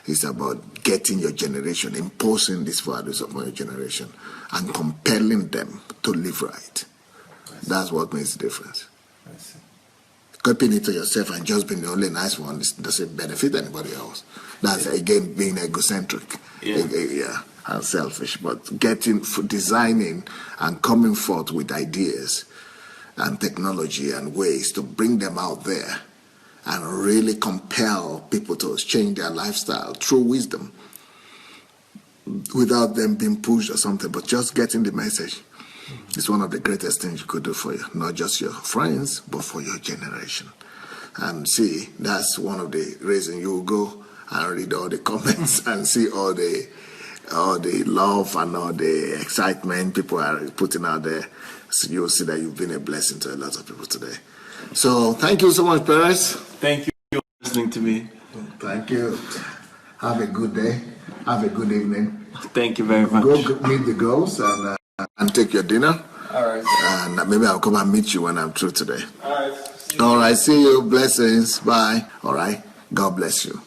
It's about getting your generation, imposing these values upon your generation and compelling them to live right. That's what makes the difference. Copying it to yourself and just being the only nice one doesn't benefit anybody else. That's, again, being egocentric. Yeah, and selfish. But designing and coming forth with ideas and technology and ways to bring them out there and really compel people to change their lifestyle through wisdom without them being pushed or something, but just getting the message is one of the greatest things you could do for you, not just your friends, but for your generation. And see, that's one of the reasons you will go and read all the comments and see all the love and all the excitement people are putting out there. So you'll see that you've been a blessing to a lot of people today. So thank you so much, parents. Thank you for listening to me. Thank you. Have a good day. Have a good evening. Thank you very much. Go meet the girls and take your dinner. All right. And maybe I'll come and meet you when I'm through today. All right. All right. See you. Blessings. Bye. All right. God bless you.